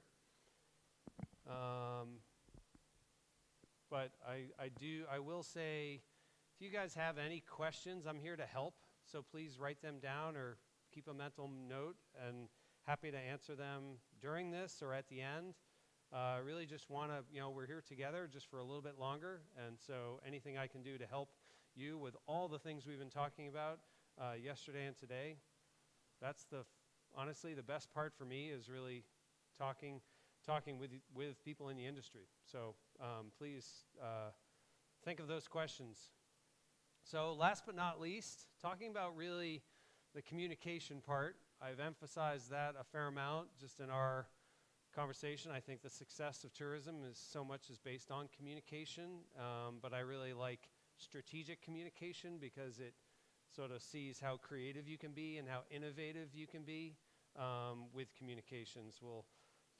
but I will say, if you guys have any questions, I'm here to help. So please write them down or keep a mental note, and happy to answer them during this or at the end. Really just want to, we're here together just for a little bit longer, and so anything I can do to help you with all the things we've been talking about yesterday and today, that's honestly the best part for me, is really talking with people in the industry. So please think of those questions. So last but not least, talking about really the communication part. I've emphasized that a fair amount just in our conversation. I think the success of tourism is so much is based on communication, but I really like strategic communication because it sort of sees how creative you can be and how innovative you can be with communications. We'll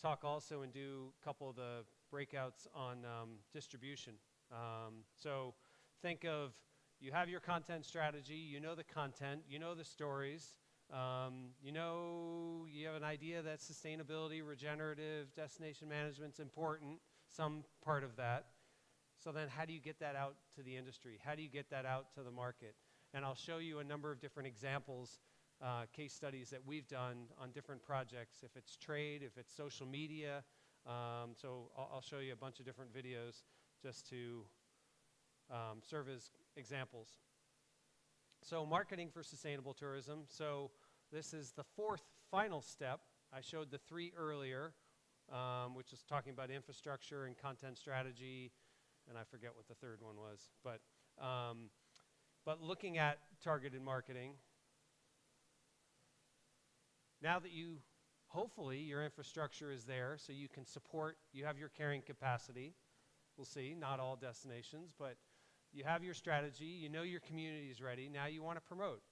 talk also and do a couple of the breakouts on distribution. So think of, you have your content strategy, you know the content, you know the stories, you have an idea that sustainability, regenerative, destination management's important, some part of that. So then how do you get that out to the industry? How do you get that out to the market? And I'll show you a number of different examples, case studies that we've done on different projects, if it's trade, if it's social media. So I'll show you a bunch of different videos just to serve as examples. So marketing for sustainable tourism. So this is the fourth final step. I showed the three earlier, which is talking about infrastructure and content strategy, and I forget what the third one was. But looking at targeted marketing, now that hopefully your infrastructure is there so you can support, you have your carrying capacity. We'll see, not all destinations, but you have your strategy, you know your community is ready, now you want to promote.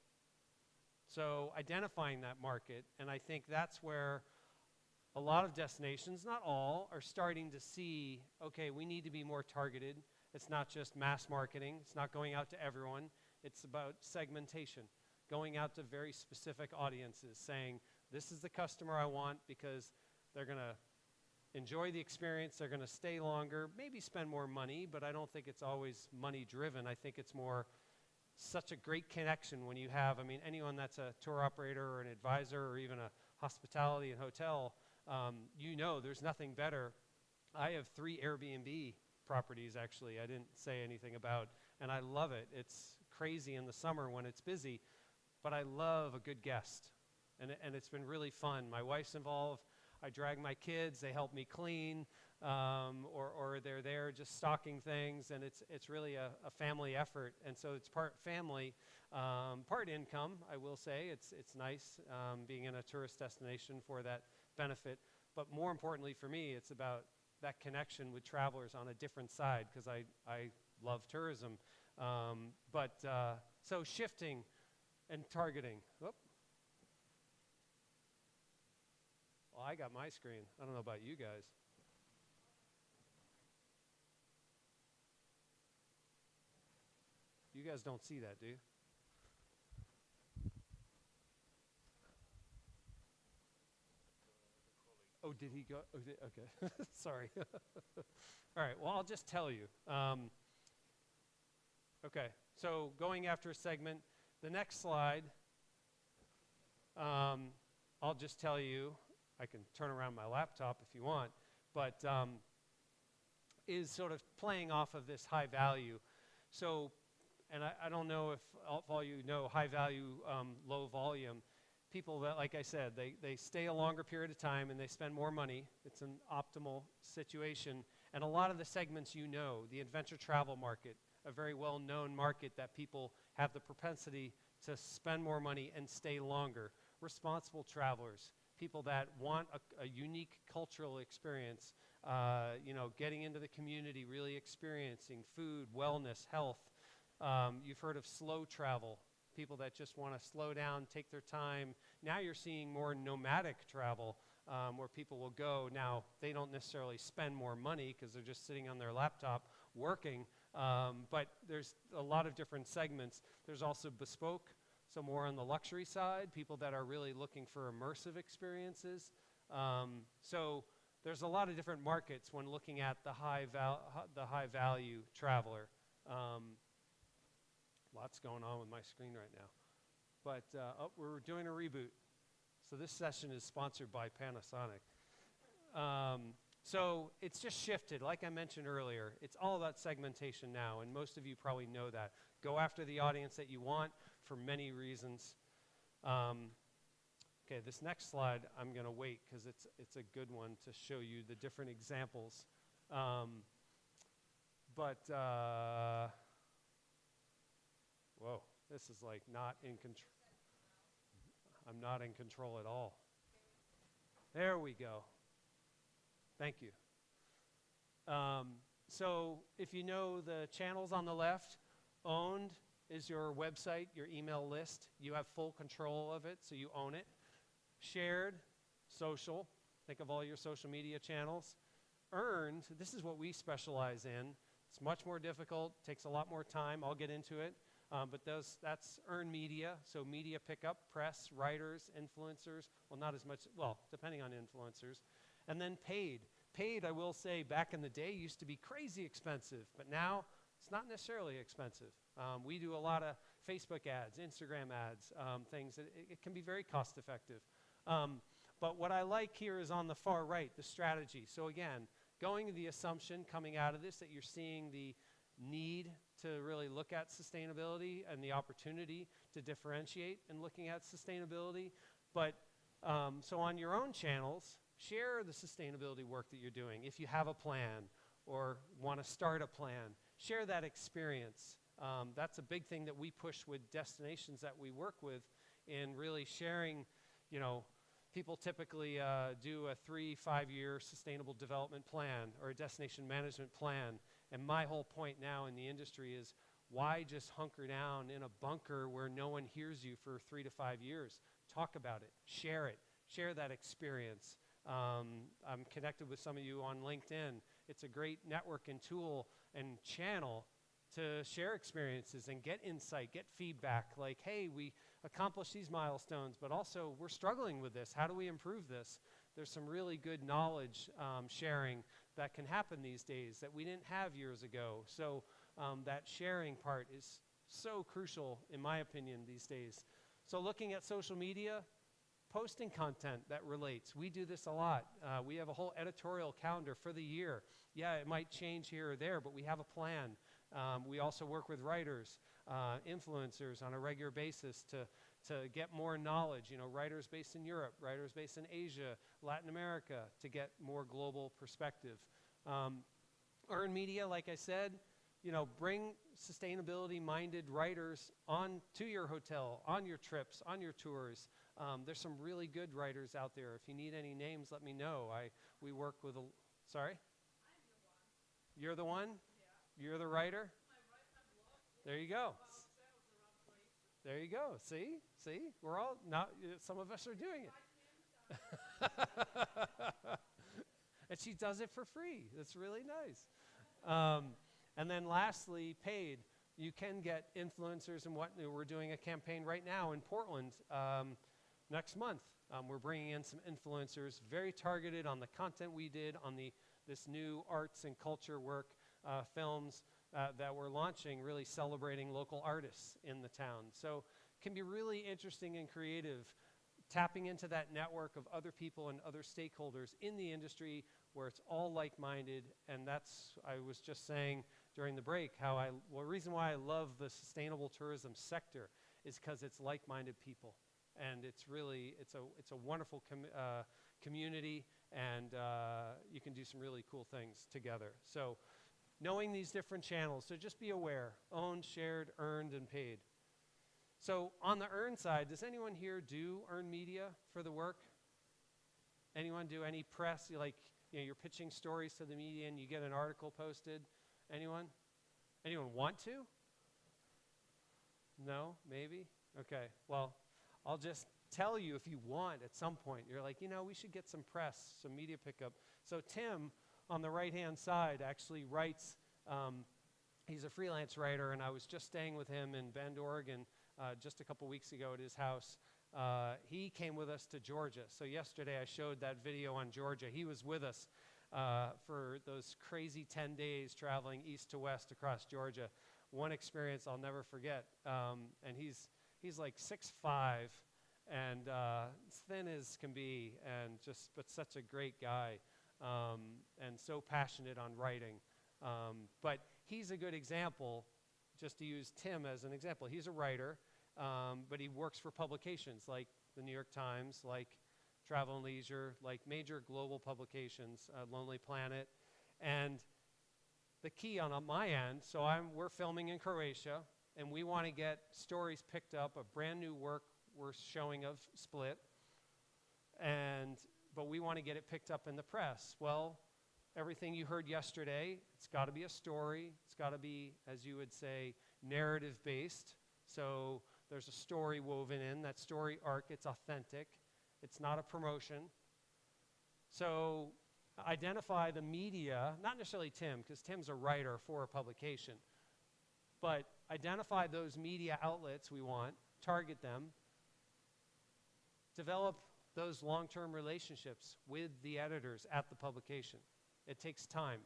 So identifying that market, and I think that's where a lot of destinations, not all, are starting to see, okay, we need to be more targeted. It's not just mass marketing, it's not going out to everyone, it's about segmentation, going out to very specific audiences, saying, this is the customer I want because they're going to enjoy the experience, they're going to stay longer, maybe spend more money, but I don't think it's always money driven. I think it's more such a great connection when you have, anyone that's a tour operator or an advisor or even a hospitality and hotel, there's nothing better. I have 3 Airbnb properties, actually, I didn't say anything about, and I love it. It's crazy in the summer when it's busy, but I love a good guest, and it's been really fun. My wife's involved. I drag my kids, they help me clean, or they're there just stocking things, and it's really a family effort, and so it's part family, part income, I will say. It's nice being in a tourist destination for that benefit, but more importantly for me, it's about that connection with travelers on a different side, because I love tourism. So shifting and targeting. Whoop. Well, I got my screen. I don't know about you guys. You guys don't see that, do you? Oh, did he go? Oh, okay. Sorry. All right, well, I'll just tell you. Okay, so going after a segment. The next slide, I'll just tell you, I can turn around my laptop if you want, but is sort of playing off of this high value. So, and I don't know if all you know high value, low volume. People that, like I said, they stay a longer period of time and they spend more money. It's an optimal situation. And a lot of the segments the adventure travel market, a very well-known market that people have the propensity to spend more money and stay longer. Responsible travelers, people that want a unique cultural experience, getting into the community, really experiencing food, wellness, health. You've heard of slow travel, people that just want to slow down, take their time. Now you're seeing more nomadic travel, where people will go. Now, they don't necessarily spend more money because they're just sitting on their laptop working, but there's a lot of different segments. There's also bespoke so more on the luxury side, people that are really looking for immersive experiences. So there's a lot of different markets when looking at the high value traveler. Lots going on with my screen right now. But oh, we're doing a reboot. So this session is sponsored by Panasonic. So it's just shifted, like I mentioned earlier. It's all about segmentation now, and most of you probably know that. Go after the audience that you want for many reasons. Okay, this next slide I'm going to wait because it's a good one to show you the different examples. Whoa, this is like not in control. I'm not in control at all. There we go. Thank you. So if you know the channels on the left, owned is your website, your email list. You have full control of it, so you own it. Shared, social. Think of all your social media channels. Earned, this is what we specialize in. It's much more difficult, takes a lot more time. I'll get into it. But that's earned media, so media pickup, press, writers, influencers. Well, not as much, well, depending on influencers. And then paid. Paid, I will say, back in the day used to be crazy expensive, but now it's not necessarily expensive. We do a lot of Facebook ads, Instagram ads, things. It can be very cost effective. But what I like here is on the far right, the strategy. So again, going to the assumption coming out of this that you're seeing the need to really look at sustainability and the opportunity to differentiate in looking at sustainability. But so on your own channels, share the sustainability work that you're doing. If you have a plan or want to start a plan, share that experience. That's a big thing that we push with destinations that we work with in really sharing, you know, people typically do a 3-5 year sustainable development plan or a destination management plan. And my whole point now in the industry is why just hunker down in a bunker where no one hears you for 3 to 5 years? Talk about it, share that experience. I'm connected with some of you on LinkedIn. It's a great network and tool and channel to share experiences and get insight, get feedback, like, hey, we accomplished these milestones, but also we're struggling with this. How do we improve this? There's some really good knowledge sharing that can happen these days that we didn't have years ago. So that sharing part is so crucial, in my opinion, these days. So looking at social media, posting content that relates. We do this a lot. We have a whole editorial calendar for the year. Yeah, it might change here or there, but we have a plan. We also work with writers, influencers on a regular basis to get more knowledge. You know, writers based in Europe, writers based in Asia, Latin America, to get more global perspective. Earn media, like I said, you know, bring sustainability-minded writers on to your hotel, on your trips, on your tours. There's some really good writers out there. If you need any names, let me know. We work with sorry? I'm the one. You're the one? Yeah. You're the writer? I write my blog. Yeah. There you go. There you go. See? We're all, not, some of us are doing it. And she does it for free. That's really nice. And then lastly, paid. You can get influencers and what. We're doing a campaign right now in Portland next month. We're bringing in some influencers, very targeted on the content we did on this new arts and culture work, films that we're launching, really celebrating local artists in the town. So it can be really interesting and creative, tapping into that network of other people and other stakeholders in the industry where it's all like-minded. And that's, I was just saying during the break, how the reason why I love the sustainable tourism sector is because it's like-minded people. And it's really, it's a wonderful community, and you can do some really cool things together. So knowing these different channels, so just be aware, owned, shared, earned, and paid. So on the earned side, does anyone here do earned media for the work? Anyone do any press? You're pitching stories to the media and you get an article posted. Anyone? Anyone want to? No? Maybe? Okay. Well, I'll just tell you if you want at some point. You're like, we should get some press, some media pickup. So Tim, on the right-hand side, actually writes, he's a freelance writer, and I was just staying with him in Bend, Oregon just a couple weeks ago at his house. He came with us to Georgia. So yesterday I showed that video on Georgia. He was with us for those crazy 10 days traveling east to west across Georgia. One experience I'll never forget. And he's like 6'5", and thin as can be, and but such a great guy, and so passionate on writing. But he's a good example, just to use Tim as an example. He's a writer, but he works for publications like the New York Times, like Travel and Leisure, like major global publications, Lonely Planet. And the key on my end, so we're filming in Croatia, and we want to get stories picked up of brand new work we're showing of Split, but we want to get it picked up in the press. Well, everything you heard yesterday, it's got to be a story. It's got to be, as you would say, narrative-based. So there's a story woven in. That story arc, it's authentic. It's not a promotion. So identify the media, not necessarily Tim, because Tim's a writer for a publication, but identify those media outlets we want, target them, develop those long-term relationships with the editors at the publication. It takes time.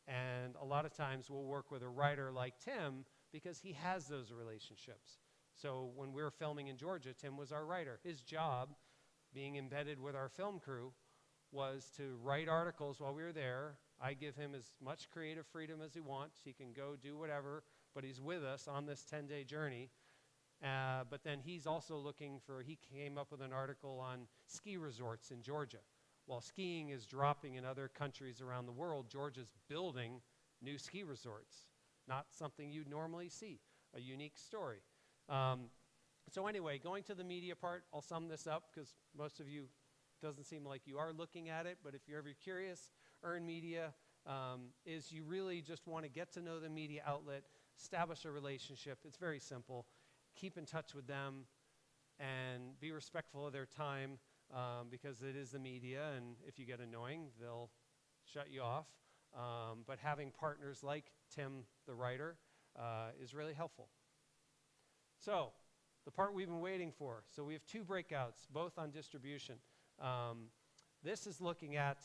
And a lot of times we'll work with a writer like Tim because he has those relationships. So when we were filming in Georgia, Tim was our writer. His job, being embedded with our film crew, was to write articles while we were there. I give him as much creative freedom as he wants. He can go do whatever, but he's with us on this 10-day journey. But then he's also he came up with an article on ski resorts in Georgia. While skiing is dropping in other countries around the world, Georgia's building new ski resorts. Not something you'd normally see, a unique story. So anyway, going to the media part, I'll sum this up because most of you, doesn't seem like you are looking at it, but if you're ever curious, earn media is you really just want to get to know the media outlet, establish a relationship. It's very simple. Keep in touch with them and be respectful of their time because it is the media, and if you get annoying, they'll shut you off. But having partners like Tim, the writer, is really helpful. So, the part we've been waiting for. So we have 2 breakouts, both on distribution. This is looking at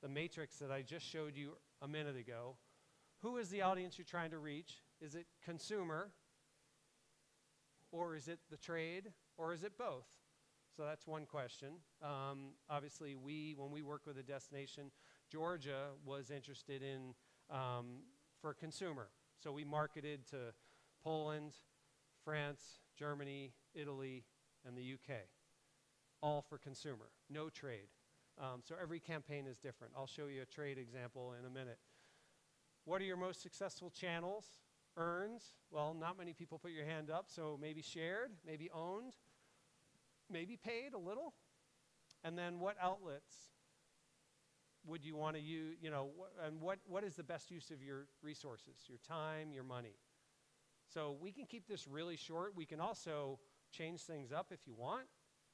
the matrix that I just showed you a minute ago. Who is the audience you're trying to reach? Is it consumer? Or is it the trade? Or is it both? So that's one question. Obviously, when we work with a destination, Georgia was interested in for consumer. So we marketed to Poland, France, Germany, Italy, and the UK. All for consumer, no trade. So every campaign is different. I'll show you a trade example in a minute. What are your most successful channels? Earns, well, not many people put your hand up, so maybe shared, maybe owned, maybe paid a little. And then what outlets would you want to use, and what is the best use of your resources, your time, your money? So we can keep this really short. We can also change things up if you want,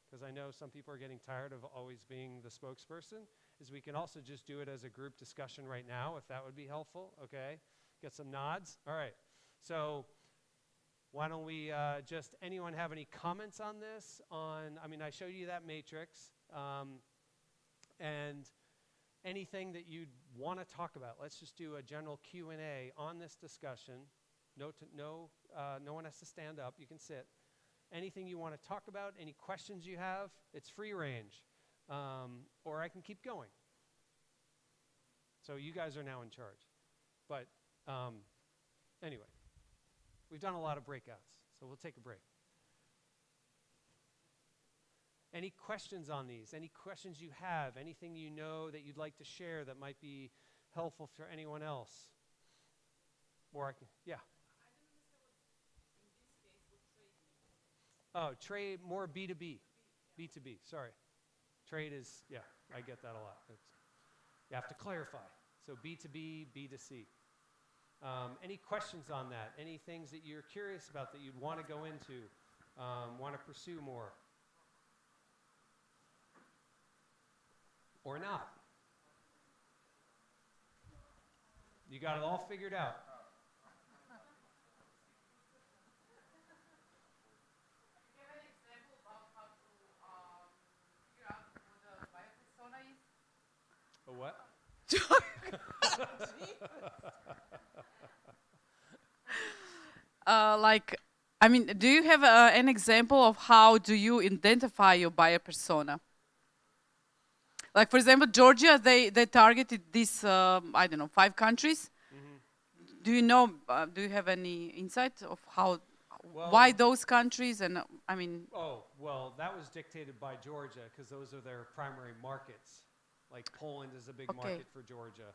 because I know some people are getting tired of always being the spokesperson, is we can also just do it as a group discussion right now, if that would be helpful, okay? Get some nods. All right. So why don't we anyone have any comments on this? I showed you that matrix. And anything that you'd want to talk about. Let's just do a general Q&A on this discussion. No one has to stand up. You can sit. Anything you want to talk about, any questions you have, it's free range. Or I can keep going. So you guys are now in charge. But anyway, we've done a lot of breakouts, so we'll take a break. Any questions on these? Any questions you have? Anything you know that you'd like to share that might be helpful for anyone else? Or I can, yeah. I don't understand what, in this case, what trade means. Oh, trade, more B2B. B2B, sorry. Trade is, yeah, I get that a lot. You have to clarify. So B2B, B2C. Any questions on that? Any things that you're curious about that you'd want to go into, want to pursue more? Or not? You got it all figured out. A what? Like, I mean, do you have an example of how do you identify your buyer persona? Like, for example, Georgia, they targeted these, I don't know, 5 countries. Do you know, do you have any insight of how, why those countries? And I mean, Oh, well, that was dictated by Georgia because those are their primary markets. Like Poland is a big market for Georgia,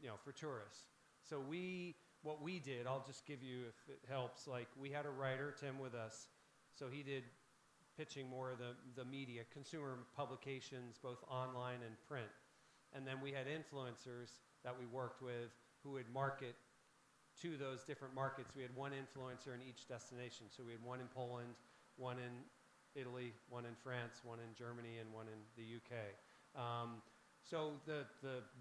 you know, for tourists. So what we did, I'll just give you if it helps, like we had a writer, Tim, with us. So he did pitching more of the media, consumer publications, both online and print. And then we had influencers that we worked with who would market to those different markets. We had one influencer in each destination. So we had one in Poland, one in Italy, one in France, one in Germany, and one in the UK. So the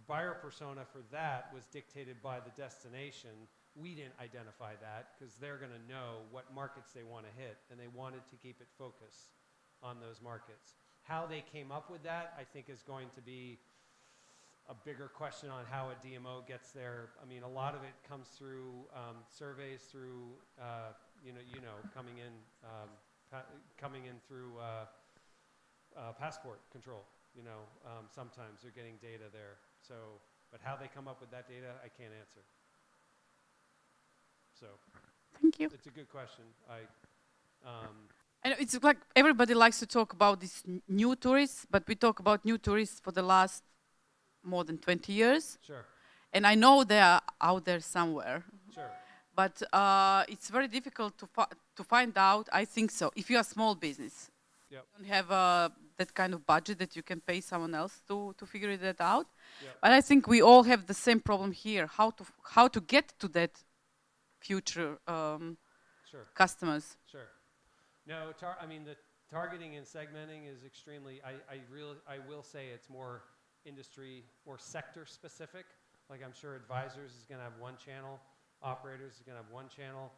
buyer persona for that was dictated by the destination. We didn't identify that because they're going to know what markets they want to hit, and they wanted to keep it focused on those markets. How they came up with that, I think, is going to be a bigger question on how a DMO gets there. I mean, a lot of it comes through surveys, through coming in through passport control. You know, sometimes they're getting data there. So, but how they come up with that data, I can't answer. So, thank you. It's a good question. And it's like everybody likes to talk about these new tourists, but we talk about new tourists for the last more than 20 years. Sure. And I know they are out there somewhere. Sure. But it's very difficult to find out, I think so, if you're a small business. Yep. You don't have that kind of budget that you can pay someone else to figure that out. Yep. But I think we all have the same problem here, how to get to that future Sure. customers. Sure. No, I mean, the targeting and segmenting is extremely, I will say it's more industry or sector specific. Like I'm sure advisors is going to have one channel, operators is going to have one channel.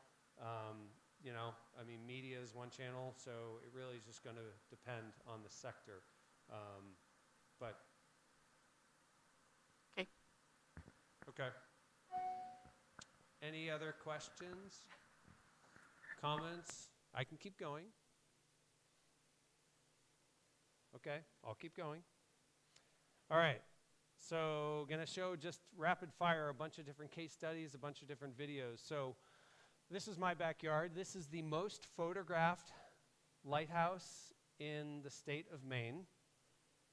You know, I mean, media is one channel, so it really is just going to depend on the sector. But okay. Any other questions, comments? I can keep going. Okay, I'll keep going. All right, so gonna show just rapid fire a bunch of different case studies, a bunch of different videos. So this is my backyard. This is the most photographed lighthouse in the state of Maine.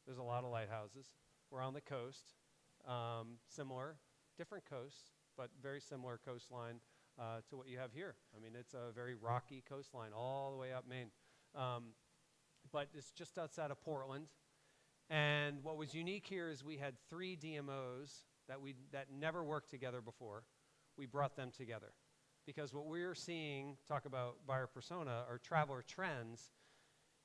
There's a lot of lighthouses. We're on the coast, similar, different coasts, but very similar coastline to what you have here. I mean, it's a very rocky coastline all the way up Maine. But it's just outside of Portland. And what was unique here is we had 3 DMOs that never worked together before. We brought them together. Because what we're seeing, talk about buyer persona or traveler trends,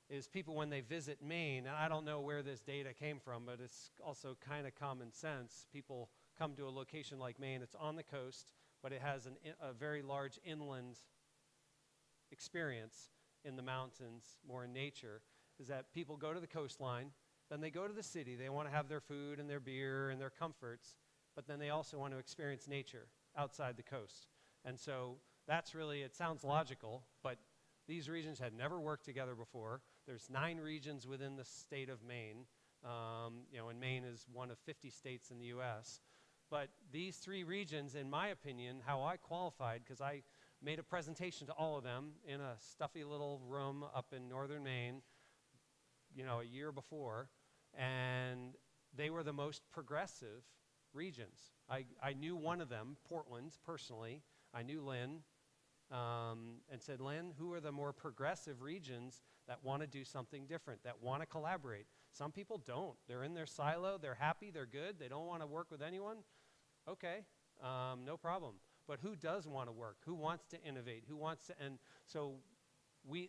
is people when they visit Maine, and I don't know where this data came from, but it's also kind of common sense. People come to a location like Maine, it's on the coast, but it has a very large inland experience in the mountains, more in nature, is that people go to the coastline, then they go to the city, they want to have their food and their beer and their comforts, but then they also want to experience nature outside the coast. And so that's really, it sounds logical, but these regions had never worked together before. There's 9 regions within the state of Maine, you know, and Maine is one of 50 states in the US. But these 3 regions, in my opinion, how I qualified, because I made a presentation to all of them in a stuffy little room up in northern Maine, you know, a year before, and they were the most progressive regions. I knew one of them, Portland, personally. I knew Lynn, and said, Lynn, who are the more progressive regions that want to do something different, that want to collaborate? Some people don't. They're in their silo, they're happy, they're good, they don't want to work with anyone. Okay, no problem. But who does want to work? Who wants to innovate? Who wants to, and so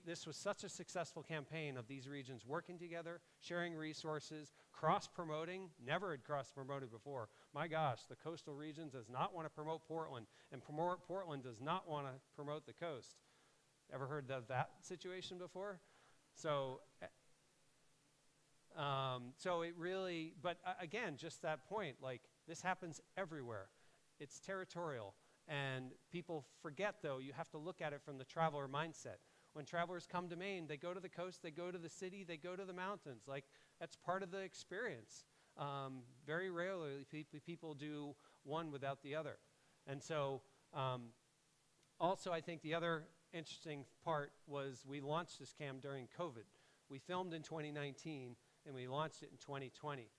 this was such a successful campaign of these regions working together, sharing resources, cross-promoting. Never had cross-promoted before. My gosh, the coastal region does not want to promote Portland, and Portland does not want to promote the coast. Ever heard of that situation before? So So it really, but again, just that point, like this happens everywhere. It's territorial. And people forget, though, you have to look at it from the traveler mindset. When travelers come to Maine, they go to the coast, they go to the city, they go to the mountains. Like, that's part of the experience. Very rarely people do one without the other. And so, also, I think the other interesting part was we launched this cam during COVID. We filmed in 2019, and we launched it in 2020.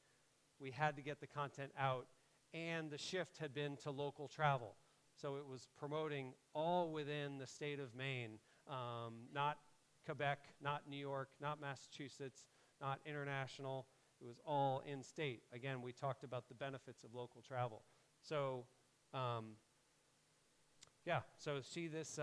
We had to get the content out, and the shift had been to local travel. So it was promoting all within the state of Maine, not Quebec, not New York, not Massachusetts, not international. It was all in-state. Again, we talked about the benefits of local travel. So, yeah, so see this,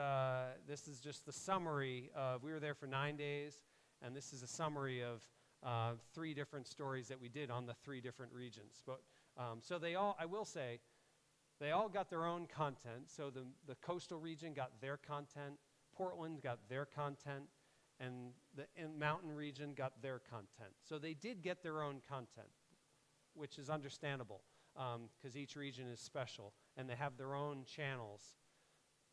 this is just the summary of, we were there for 9 days, and this is a summary of 3 different stories that we did on the 3 different regions. But, so they all, I will say, they all got their own content. So the coastal region got their content, Portland got their content, and the mountain region got their content. So they did get their own content, which is understandable, because each region is special, and they have their own channels.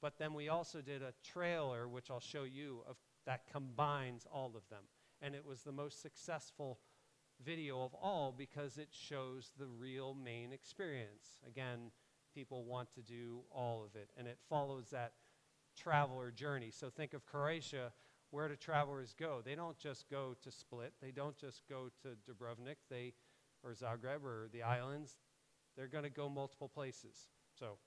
But then we also did a trailer, which I'll show you, of that combines all of them. And it was the most successful video of all because it shows the real Maine experience. Again, people want to do all of it, and it follows that traveler journey. So think of Croatia. Where do travelers go? They don't just go to Split. They don't just go to Dubrovnik, or Zagreb, or the islands. They're going to go multiple places. So.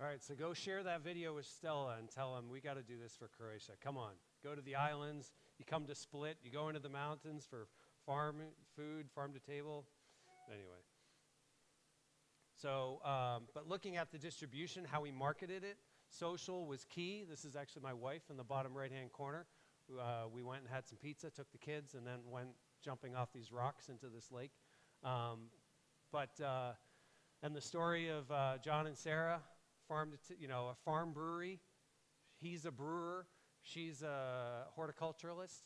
All right, so go share that video with Stella and tell them we got to do this for Croatia. Come on, go to the islands. You come to Split. You go into the mountains for farm food, farm to table. Anyway. So, but looking at the distribution, how we marketed it, social was key. This is actually my wife in the bottom right-hand corner. We went and had some pizza, took the kids, and then went jumping off these rocks into this lake. And the story of John and Sarah, a farm brewery. He's a brewer, she's a horticulturalist.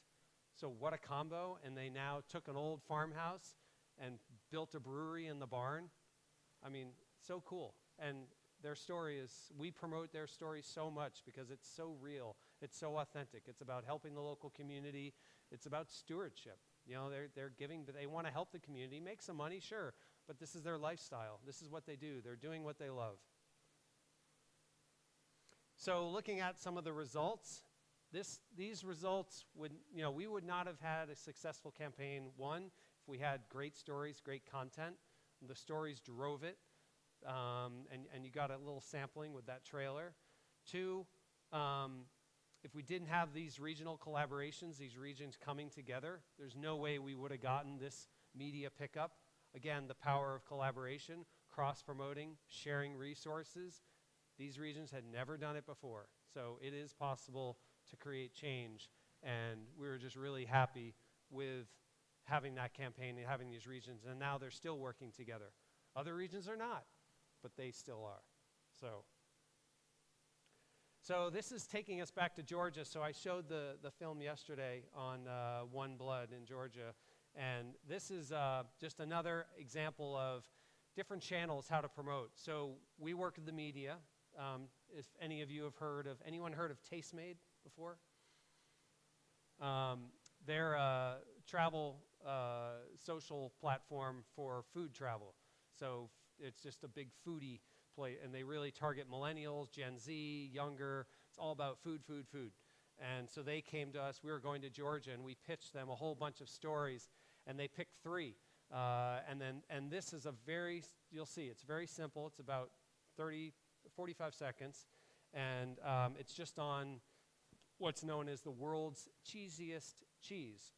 So what a combo. And they now took an old farmhouse and built a brewery in the barn. I mean, so cool. And their story is, we promote their story so much because it's so real. It's so authentic. It's about helping the local community. It's about stewardship. You know, they're giving, but they want to help the community, make some money, sure. But this is their lifestyle. This is what they do. They're doing what they love. So looking at some of the results, these results would, we would not have had a successful campaign, one, if we had great stories, great content. The stories drove it, and you got a little sampling with that trailer. Two, if we didn't have these regional collaborations, these regions coming together, there's no way we would have gotten this media pickup. Again, the power of collaboration, cross-promoting, sharing resources. These regions had never done it before. So it is possible to create change. And we were just really happy with having that campaign and having these regions. And now they're still working together. Other regions are not, but they still are. So this is taking us back to Georgia. So I showed the film yesterday on One Blood in Georgia. And this is just another example of different channels how to promote. So we work with the media. If any of you have anyone heard of Tastemade before? They're a travel social platform for food travel. So it's just a big foodie play, and they really target millennials, Gen Z, younger. It's all about food, food, food. And so they came to us. We were going to Georgia, and we pitched them a whole bunch of stories, and they picked 3. And this is you'll see, it's very simple. It's about 45 seconds, and it's just on what's known as the world's cheesiest cheese.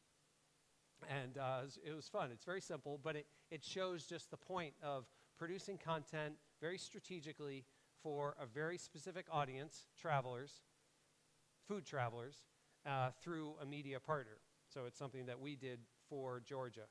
And it was fun. It's very simple, but it shows just the point of producing content very strategically for a very specific audience, travelers, food travelers, through a media partner. So it's something that we did for Georgia.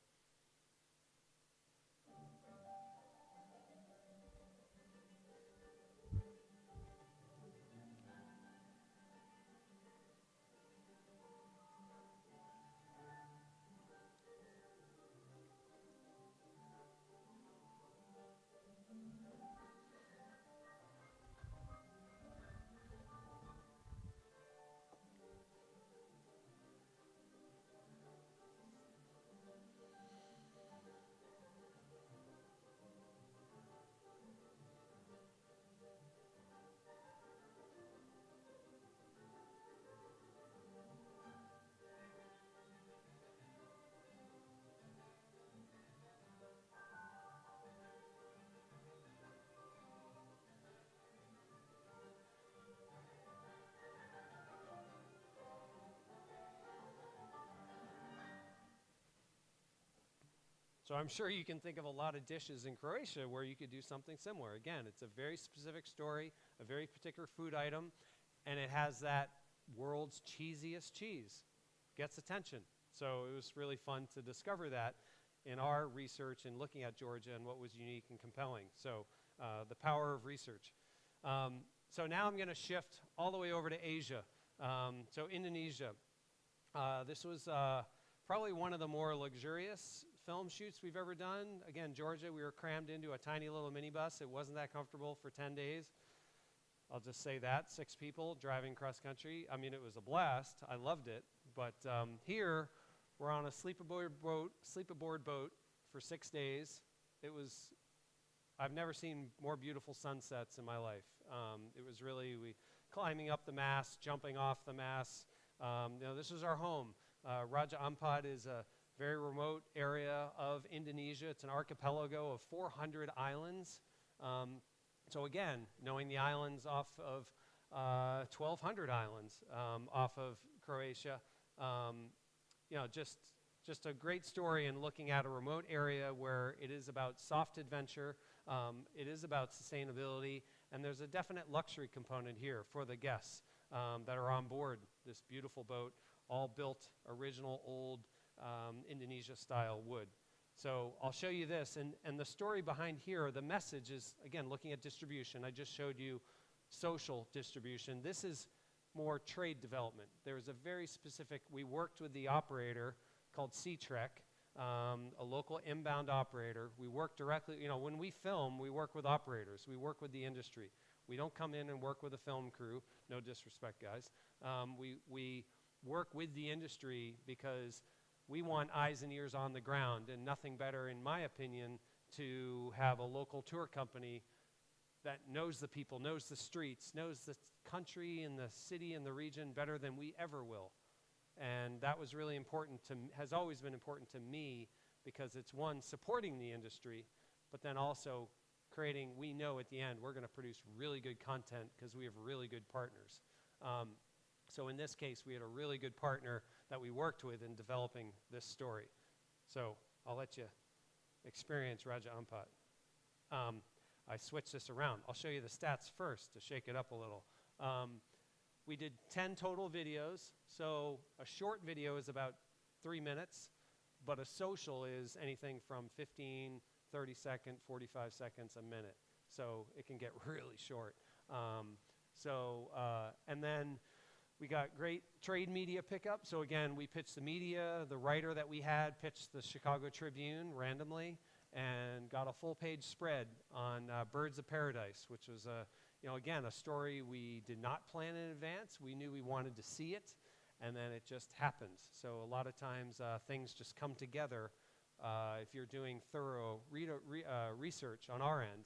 So I'm sure you can think of a lot of dishes in Croatia where you could do something similar. Again, it's a very specific story, a very particular food item, and it has that world's cheesiest cheese. Gets attention. So it was really fun to discover that in our research and looking at Georgia and what was unique and compelling. So the power of research. So now I'm going to shift all the way over to Asia. So Indonesia. This was probably one of the more luxurious film shoots we've ever done. Again, Georgia, we were crammed into a tiny little minibus. It wasn't that comfortable for 10 days. I'll just say that, 6 people driving cross country. I mean, it was a blast. I loved it. But here, we're on a sleep-aboard boat for 6 days. I've never seen more beautiful sunsets in my life. It was really, climbing up the mast, jumping off the mast. This is our home. Raja Ampat is a very remote area of Indonesia. It's an archipelago of 400 islands. So again, knowing the islands off of 1,200 islands off of Croatia, just a great story in looking at a remote area where it is about soft adventure, it is about sustainability, and there's a definite luxury component here for the guests that are on board this beautiful boat, all built original old Indonesia-style wood. So I'll show you this, and the story behind here, the message is, again, looking at distribution. I just showed you social distribution. This is more trade development. There's a very specific, we worked with the operator called Sea-Trek, a local inbound operator. We work directly, when we film, we work with operators. We work with the industry. We don't come in and work with a film crew. No disrespect, guys. We work with the industry because we want eyes and ears on the ground, and nothing better, in my opinion, to have a local tour company that knows the people, knows the streets, knows the country and the city and the region better than we ever will. And that was really important has always been important to me, because it's one, supporting the industry, but then also creating, we know at the end, we're going to produce really good content because we have really good partners. So in this case, we had a really good partner that we worked with in developing this story. So I'll let you experience Raja Ampat. I switched this around. I'll show you the stats first to shake it up a little. We did 10 total videos. So a short video is about 3 minutes, but a social is anything from 15, 30 seconds, 45 seconds, a minute. So it can get really short. And then we got great trade media pickup. So again, we pitched the media. The writer that we had pitched the Chicago Tribune randomly and got a full-page spread on Birds of Paradise, which was again, a story we did not plan in advance. We knew we wanted to see it, and then it just happened. So a lot of times things just come together. If you're doing thorough research on our end,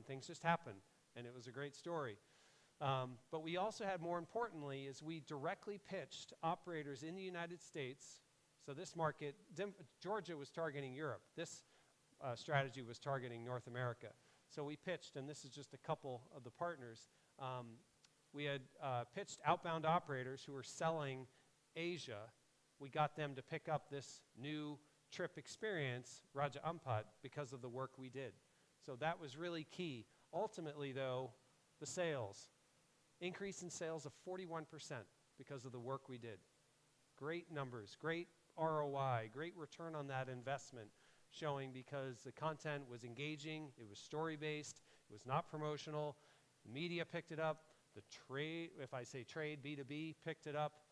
things just happen, and it was a great story. But we also had, more importantly, is we directly pitched operators in the United States. So this market, Georgia was targeting Europe. This strategy was targeting North America. So we pitched, and this is just a couple of the partners. We had pitched outbound operators who were selling Asia. We got them to pick up this new trip experience, Raja Ampat, because of the work we did. So that was really key. Ultimately, though, the sales. Increase in sales of 41% because of the work we did. Great numbers, great ROI, great return on that investment, showing because the content was engaging, it was story-based, it was not promotional, the media picked it up, the trade, if I say trade, B2B, picked it up,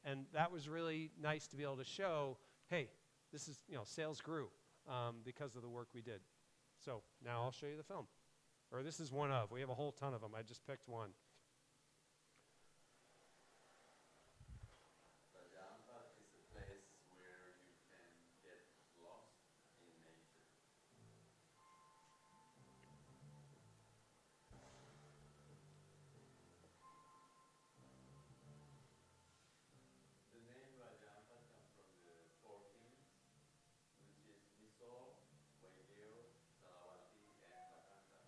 and that was really nice to be able to show, hey, this is, sales grew because of the work we did. So now I'll show you the film. Or this is one of. We have a whole ton of them. I just picked one. Raja is a place where you can get lost in nature. The name Raja comes from the four kings, which is Mysore, Vaideo, Salavati, and Sakanta.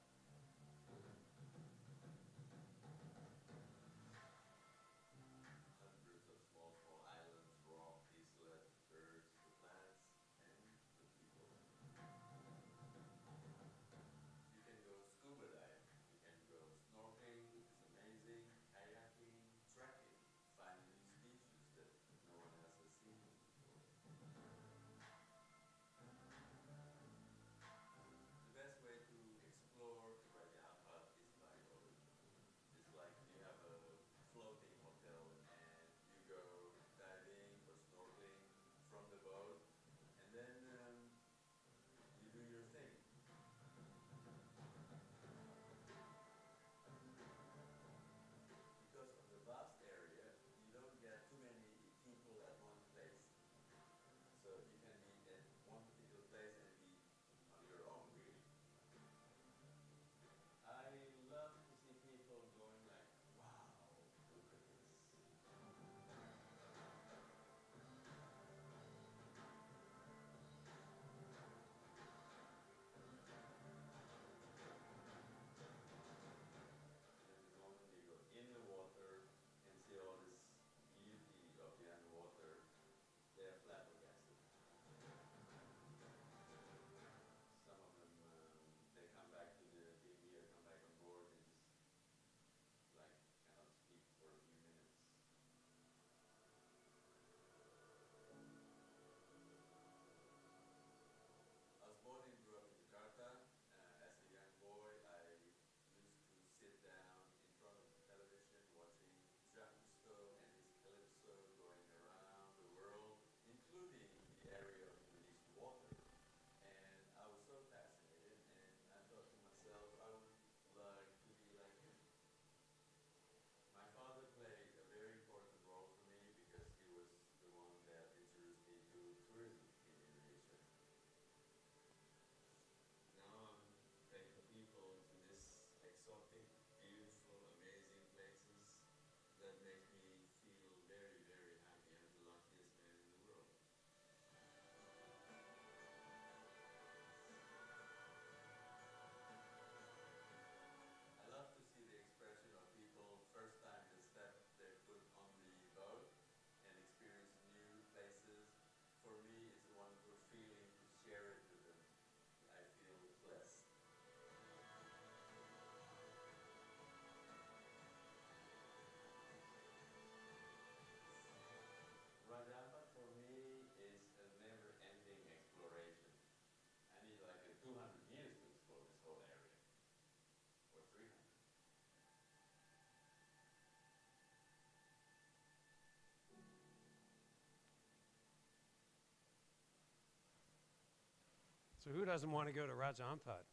So who doesn't want to go to Raja Ampat?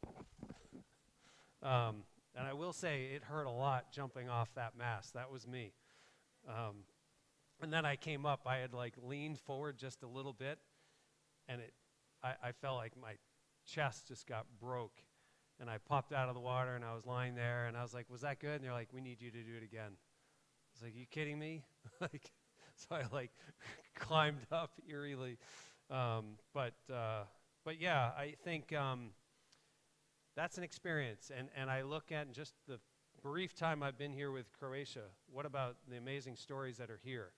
And I will say it hurt a lot jumping off that mast. That was me. And then I came up. I had like leaned forward just a little bit, and I felt like my chest just got broke. And I popped out of the water, and I was lying there, and I was like, "Was that good?" And they're like, "We need you to do it again." I was like, "You kidding me?" Like, so I like climbed up eerily. But yeah, I think that's an experience. And I look at just the brief time I've been here with Croatia, what about the amazing stories that are here?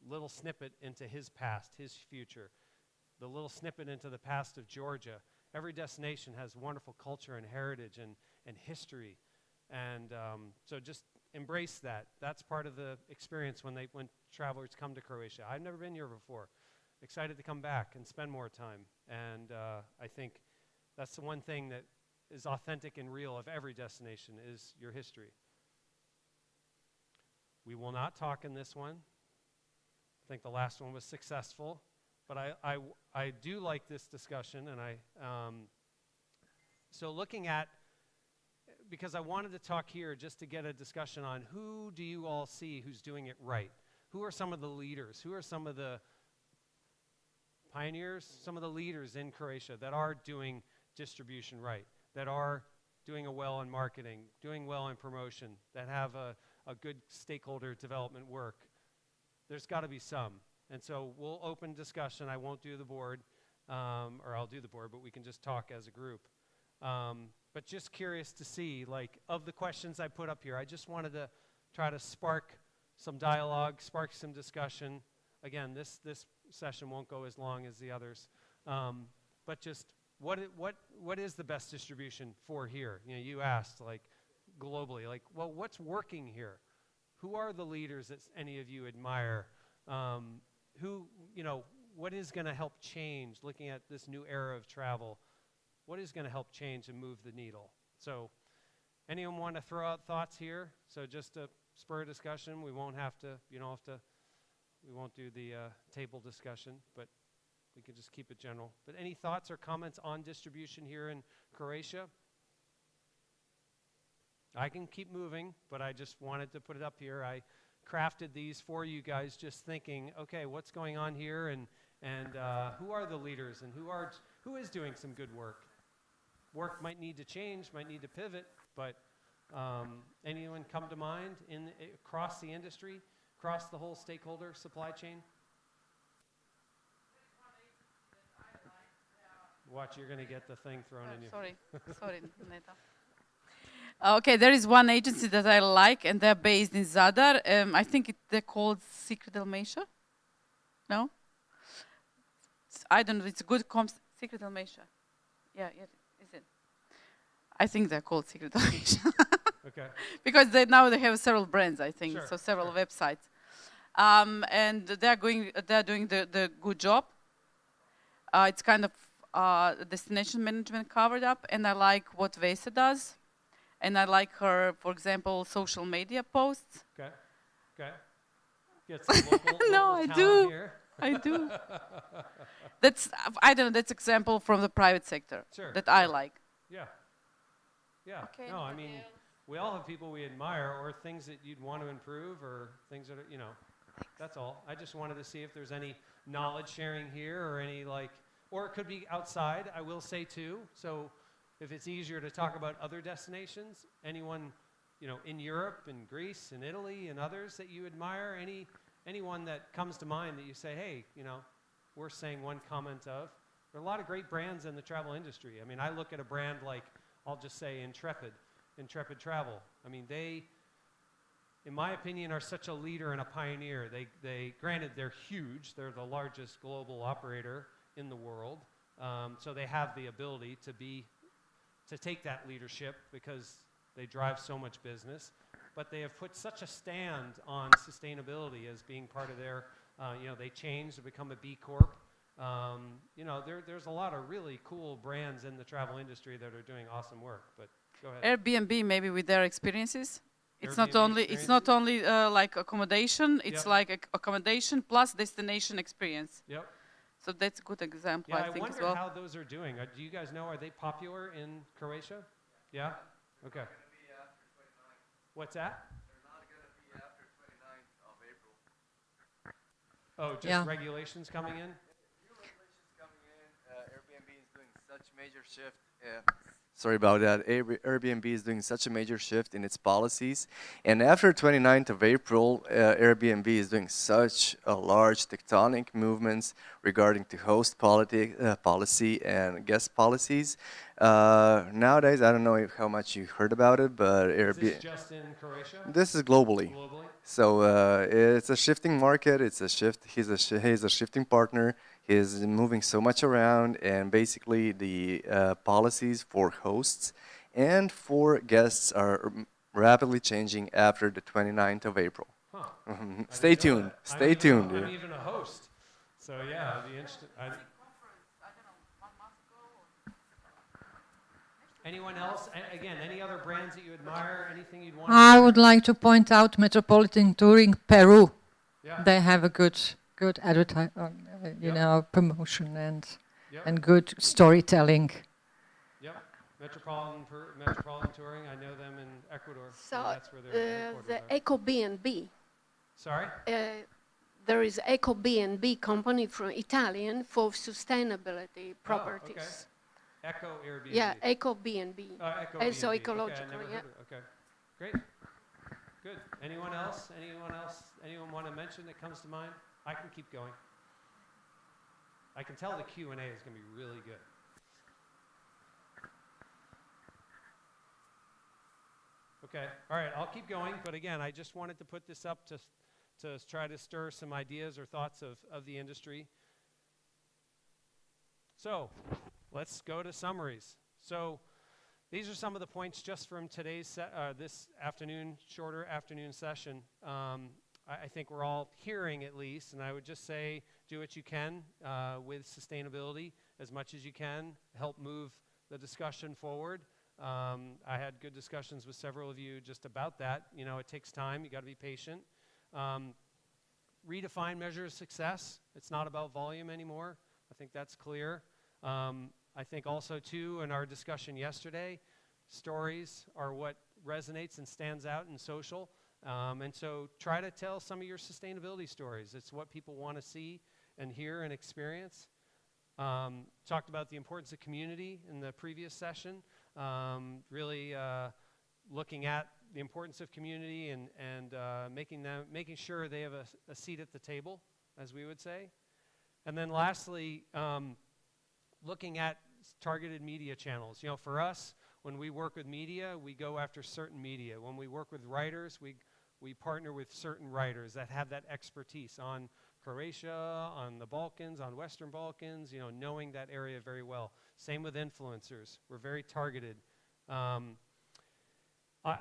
Little snippet into his past, his future. The little snippet into the past of Georgia. Every destination has wonderful culture and heritage and history. And so just embrace that. That's part of the experience when travelers come to Croatia. I've never been here before. Excited to come back and spend more time. And I think that's the one thing that is authentic and real of every destination is your history. We will not talk in this one. I think the last one was successful. But I do like this discussion, and so looking at, because I wanted to talk here just to get a discussion on who do you all see who's doing it right? Who are some of the leaders? Who are some of the pioneers, some of the leaders in Croatia that are doing distribution right, that are doing well in marketing, doing well in promotion, that have a good stakeholder development work? There's got to be some. And so we'll open discussion. I won't do the board, or I'll do the board, but we can just talk as a group. But just curious to see, like, of the questions I put up here, I just wanted to try to spark some dialogue, spark some discussion. Again, this session won't go as long as the others. But just what is the best distribution for here? You know, you asked, like, globally, like, well, what's working here? Who are the leaders that any of you admire? Who, you know, what is going to help change, looking at this new era of travel, what is going to help change and move the needle? So anyone want to throw out thoughts here? So just to spur a discussion, we won't have to, you don't have to, we won't do the table discussion, but we can just keep it general. But any thoughts or comments on distribution here in Croatia? I can keep moving, but I just wanted to put it up here. I crafted these for you guys, just thinking, okay, what's going on here, and who are the leaders, and who is doing some good work? Work might need to change, might need to pivot, but anyone come to mind across the industry, across the whole stakeholder supply chain? Watch, you're going to get the thing thrown in you. Sorry, Neta. Okay, there is one agency that I like, and they're based in Zadar. I think they're called Secret Dalmatia. No? I don't know. It's a good Secret Dalmatia. Yeah, is it? I think they're called Secret Dalmatia. Okay. Because now they have several brands, I think, Sure, so several sure. websites, and they're doing the good job. It's kind of destination management covered up, and I like what Vesa does. And I like her, for example, social media posts. Okay. Get some local No, local I talent do. here. I do. I don't know, that's example from the private sector Sure, that I like. Yeah. Okay. No, I mean, we all have people we admire, or things that you'd want to improve, or things that are, you know, that's all. I just wanted to see if there's any knowledge sharing here, or any, like, or it could be outside, I will say too. So if it's easier to talk about other destinations, anyone, you know, in Europe and Greece and Italy and others that you admire, anyone that comes to mind that you say, hey, you know, worth saying one comment of. There are a lot of great brands in the travel industry. I mean, I look at a brand like, I'll just say Intrepid Travel. I mean, they, in my opinion, are such a leader and a pioneer. They granted, they're huge. They're the largest global operator in the world. So they have the ability to take that leadership because they drive so much business, but they have put such a stand on sustainability as being part of their, you know, they changed to become a B Corp. You know, there's a lot of really cool brands in the travel industry that are doing awesome work, but go ahead. Airbnb, maybe with their experiences. It's not Airbnb only like accommodation. It's Yep. like accommodation plus destination experience. Yep. So that's a good example, Yeah, I I think, as wonder well. how those are doing. Do you guys know, are they popular in Croatia? Yeah? Okay. What's that? They're not going to be after 29th of April. Oh, just Yeah. regulations coming in? New regulations coming in. Airbnb is doing such major shift. Sorry about that. Airbnb is doing such a major shift in its policies. And after 29th of April, Airbnb is doing such a large tectonic movements regarding to host policy and guest policies. Nowadays, I don't know how much you heard about it, but Is this Airbnb. just in Croatia? This is globally. Globally? So it's a shifting market. It's a shift. He's a shifting partner. He's moving so much around, and basically the policies for hosts and for guests are rapidly changing after the 29th of April. Huh. Stay tuned. Stay tuned. I'm even a host. So yeah, it'd be interesting. Anyone else? Again, any other brands that you admire? Anything you'd want to I would like to point out Metropolitan Touring Peru. Yeah. They have a good promotion and good storytelling. Yep. Metropolitan Touring. I know them in Ecuador. So that's where their headquarters the are. Eco B&B. Sorry? There is Eco B&B company from Italian for sustainability properties. Okay. Eco Airbnb. Yeah, Eco B&B. Eco Also B&B. ecological, Okay, I never yeah. heard of it. Okay, great. Good. Anyone else? Anyone want to mention that comes to mind? I can keep going. I can tell the Q&A is going to be really good. Okay, all right, I'll keep going, but again, I just wanted to put this up to try to stir some ideas or thoughts of the industry. So, let's go to summaries. So, these are some of the points just from today's, this afternoon, shorter afternoon session. I think we're all hearing at least, and I would just say do what you can with sustainability as much as you can, help move the discussion forward. I had good discussions with several of you just about that. You know, it takes time, you got to be patient. Redefine measure of success. It's not about volume anymore. I think that's clear. I think also too in our discussion yesterday, stories are what resonates and stands out in social. And so try to tell some of your sustainability stories. It's what people want to see and hear and experience. Talked about the importance of community in the previous session. Really looking at the importance of community and making sure they have a seat at the table, as we would say. And then lastly, looking at targeted media channels. You know, for us, when we work with media, we go after certain media. When we work with writers, we partner with certain writers that have that expertise on Croatia, on the Balkans, on Western Balkans, you know, knowing that area very well. Same with influencers. We're very targeted. I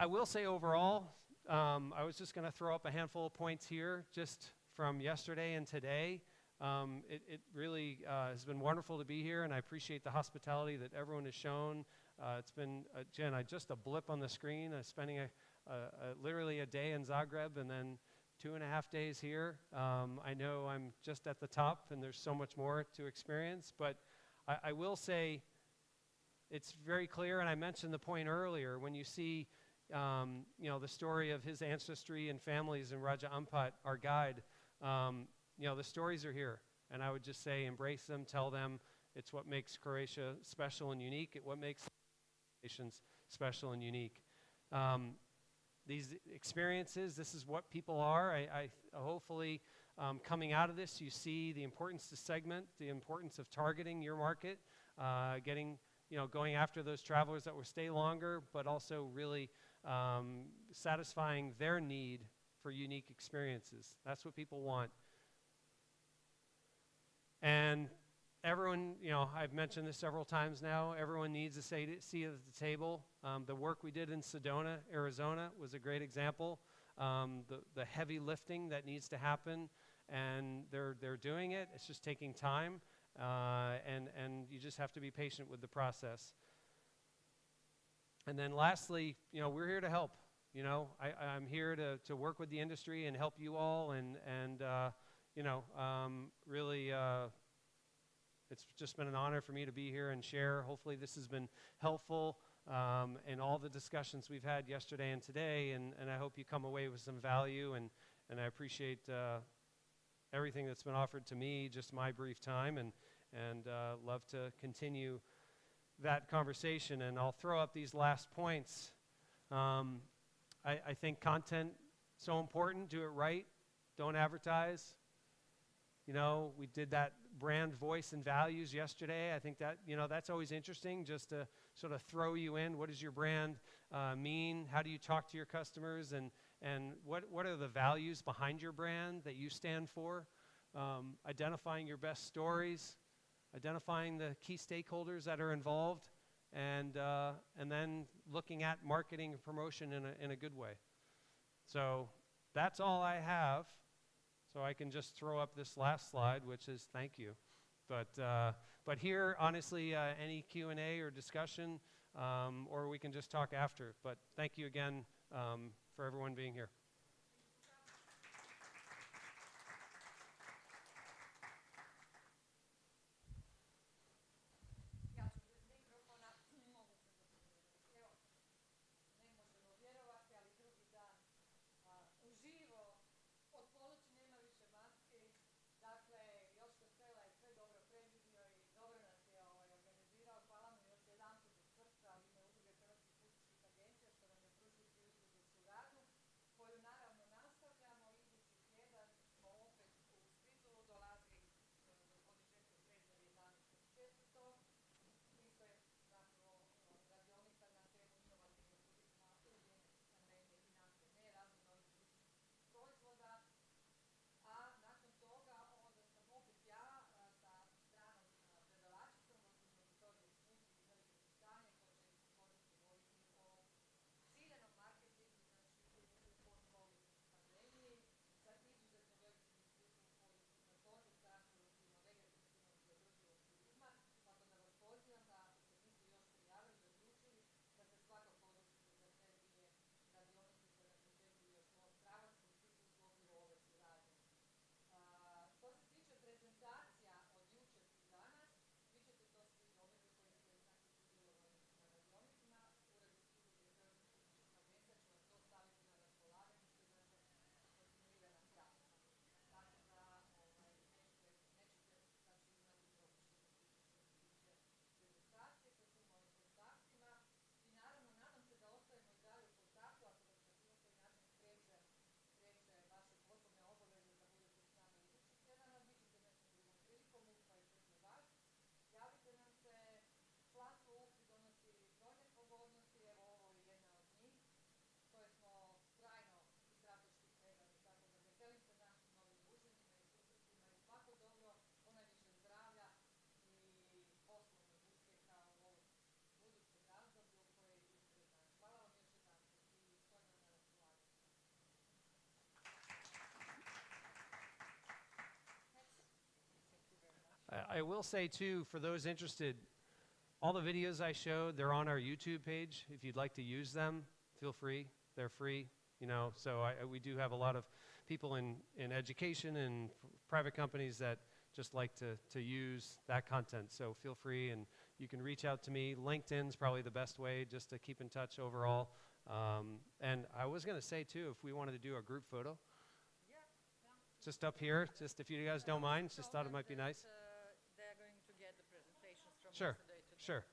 will say overall, I was just going to throw up a handful of points here just from yesterday and today. It really has been wonderful to be here, and I appreciate the hospitality that everyone has shown. It's been, Jen, just a blip on the screen, spending literally a day in Zagreb and then 2.5 days here. I know I'm just at the top, and there's so much more to experience, but I will say it's very clear, and I mentioned the point earlier, when you see you know, the story of his ancestry and families in Raja Ampat, our guide, you know, the stories are here, and I would just say embrace them, tell them. It's what makes Croatia special and unique. It's what makes nations special and unique. These experiences, this is what people are. I hopefully coming out of this, you see the importance to segment, the importance of targeting your market, getting, you know, going after those travelers that will stay longer, but also really satisfying their need for unique experiences. That's what people want. And everyone, you know, I've mentioned this several times now, everyone needs a seat at the table. The work we did in Sedona, Arizona was a great example. The heavy lifting that needs to happen, and they're doing it. It's just taking time, and you just have to be patient with the process. And then lastly, you know, we're here to help. You know, I'm here to work with the industry and help you all, and you know, really It's just been an honor for me to be here and share. Hopefully this has been helpful in all the discussions we've had yesterday and today, and I hope you come away with some value, and I appreciate everything that's been offered to me, just my brief time, and love to continue that conversation. And I'll throw up these last points. I think content so important. Do it right. Don't advertise. You know, we did that brand voice and values yesterday. I think that, you know, that's always interesting, just to sort of throw you in. What does your brand mean? How do you talk to your customers? And what are the values behind your brand that you stand for? Identifying your best stories, identifying the key stakeholders that are involved, and then looking at marketing and promotion in a good way. So that's all I have. So I can just throw up this last slide, which is thank you. But here, honestly, any Q&A or discussion, or we can just talk after. But thank you again for everyone being here. I will say too, for those interested, all the videos I showed, they're on our YouTube page. If you'd like to use them, feel free. They're free, you know. So we do have a lot of people in education and private companies that just like to use that content. So feel free, and you can reach out to me. LinkedIn's probably the best way just to keep in touch overall. And I was going to say too, if we wanted to do a group photo, just up here, just if you guys don't mind, just thought it might be nice. They're going to get the presentations from Sure, yesterday today. sure.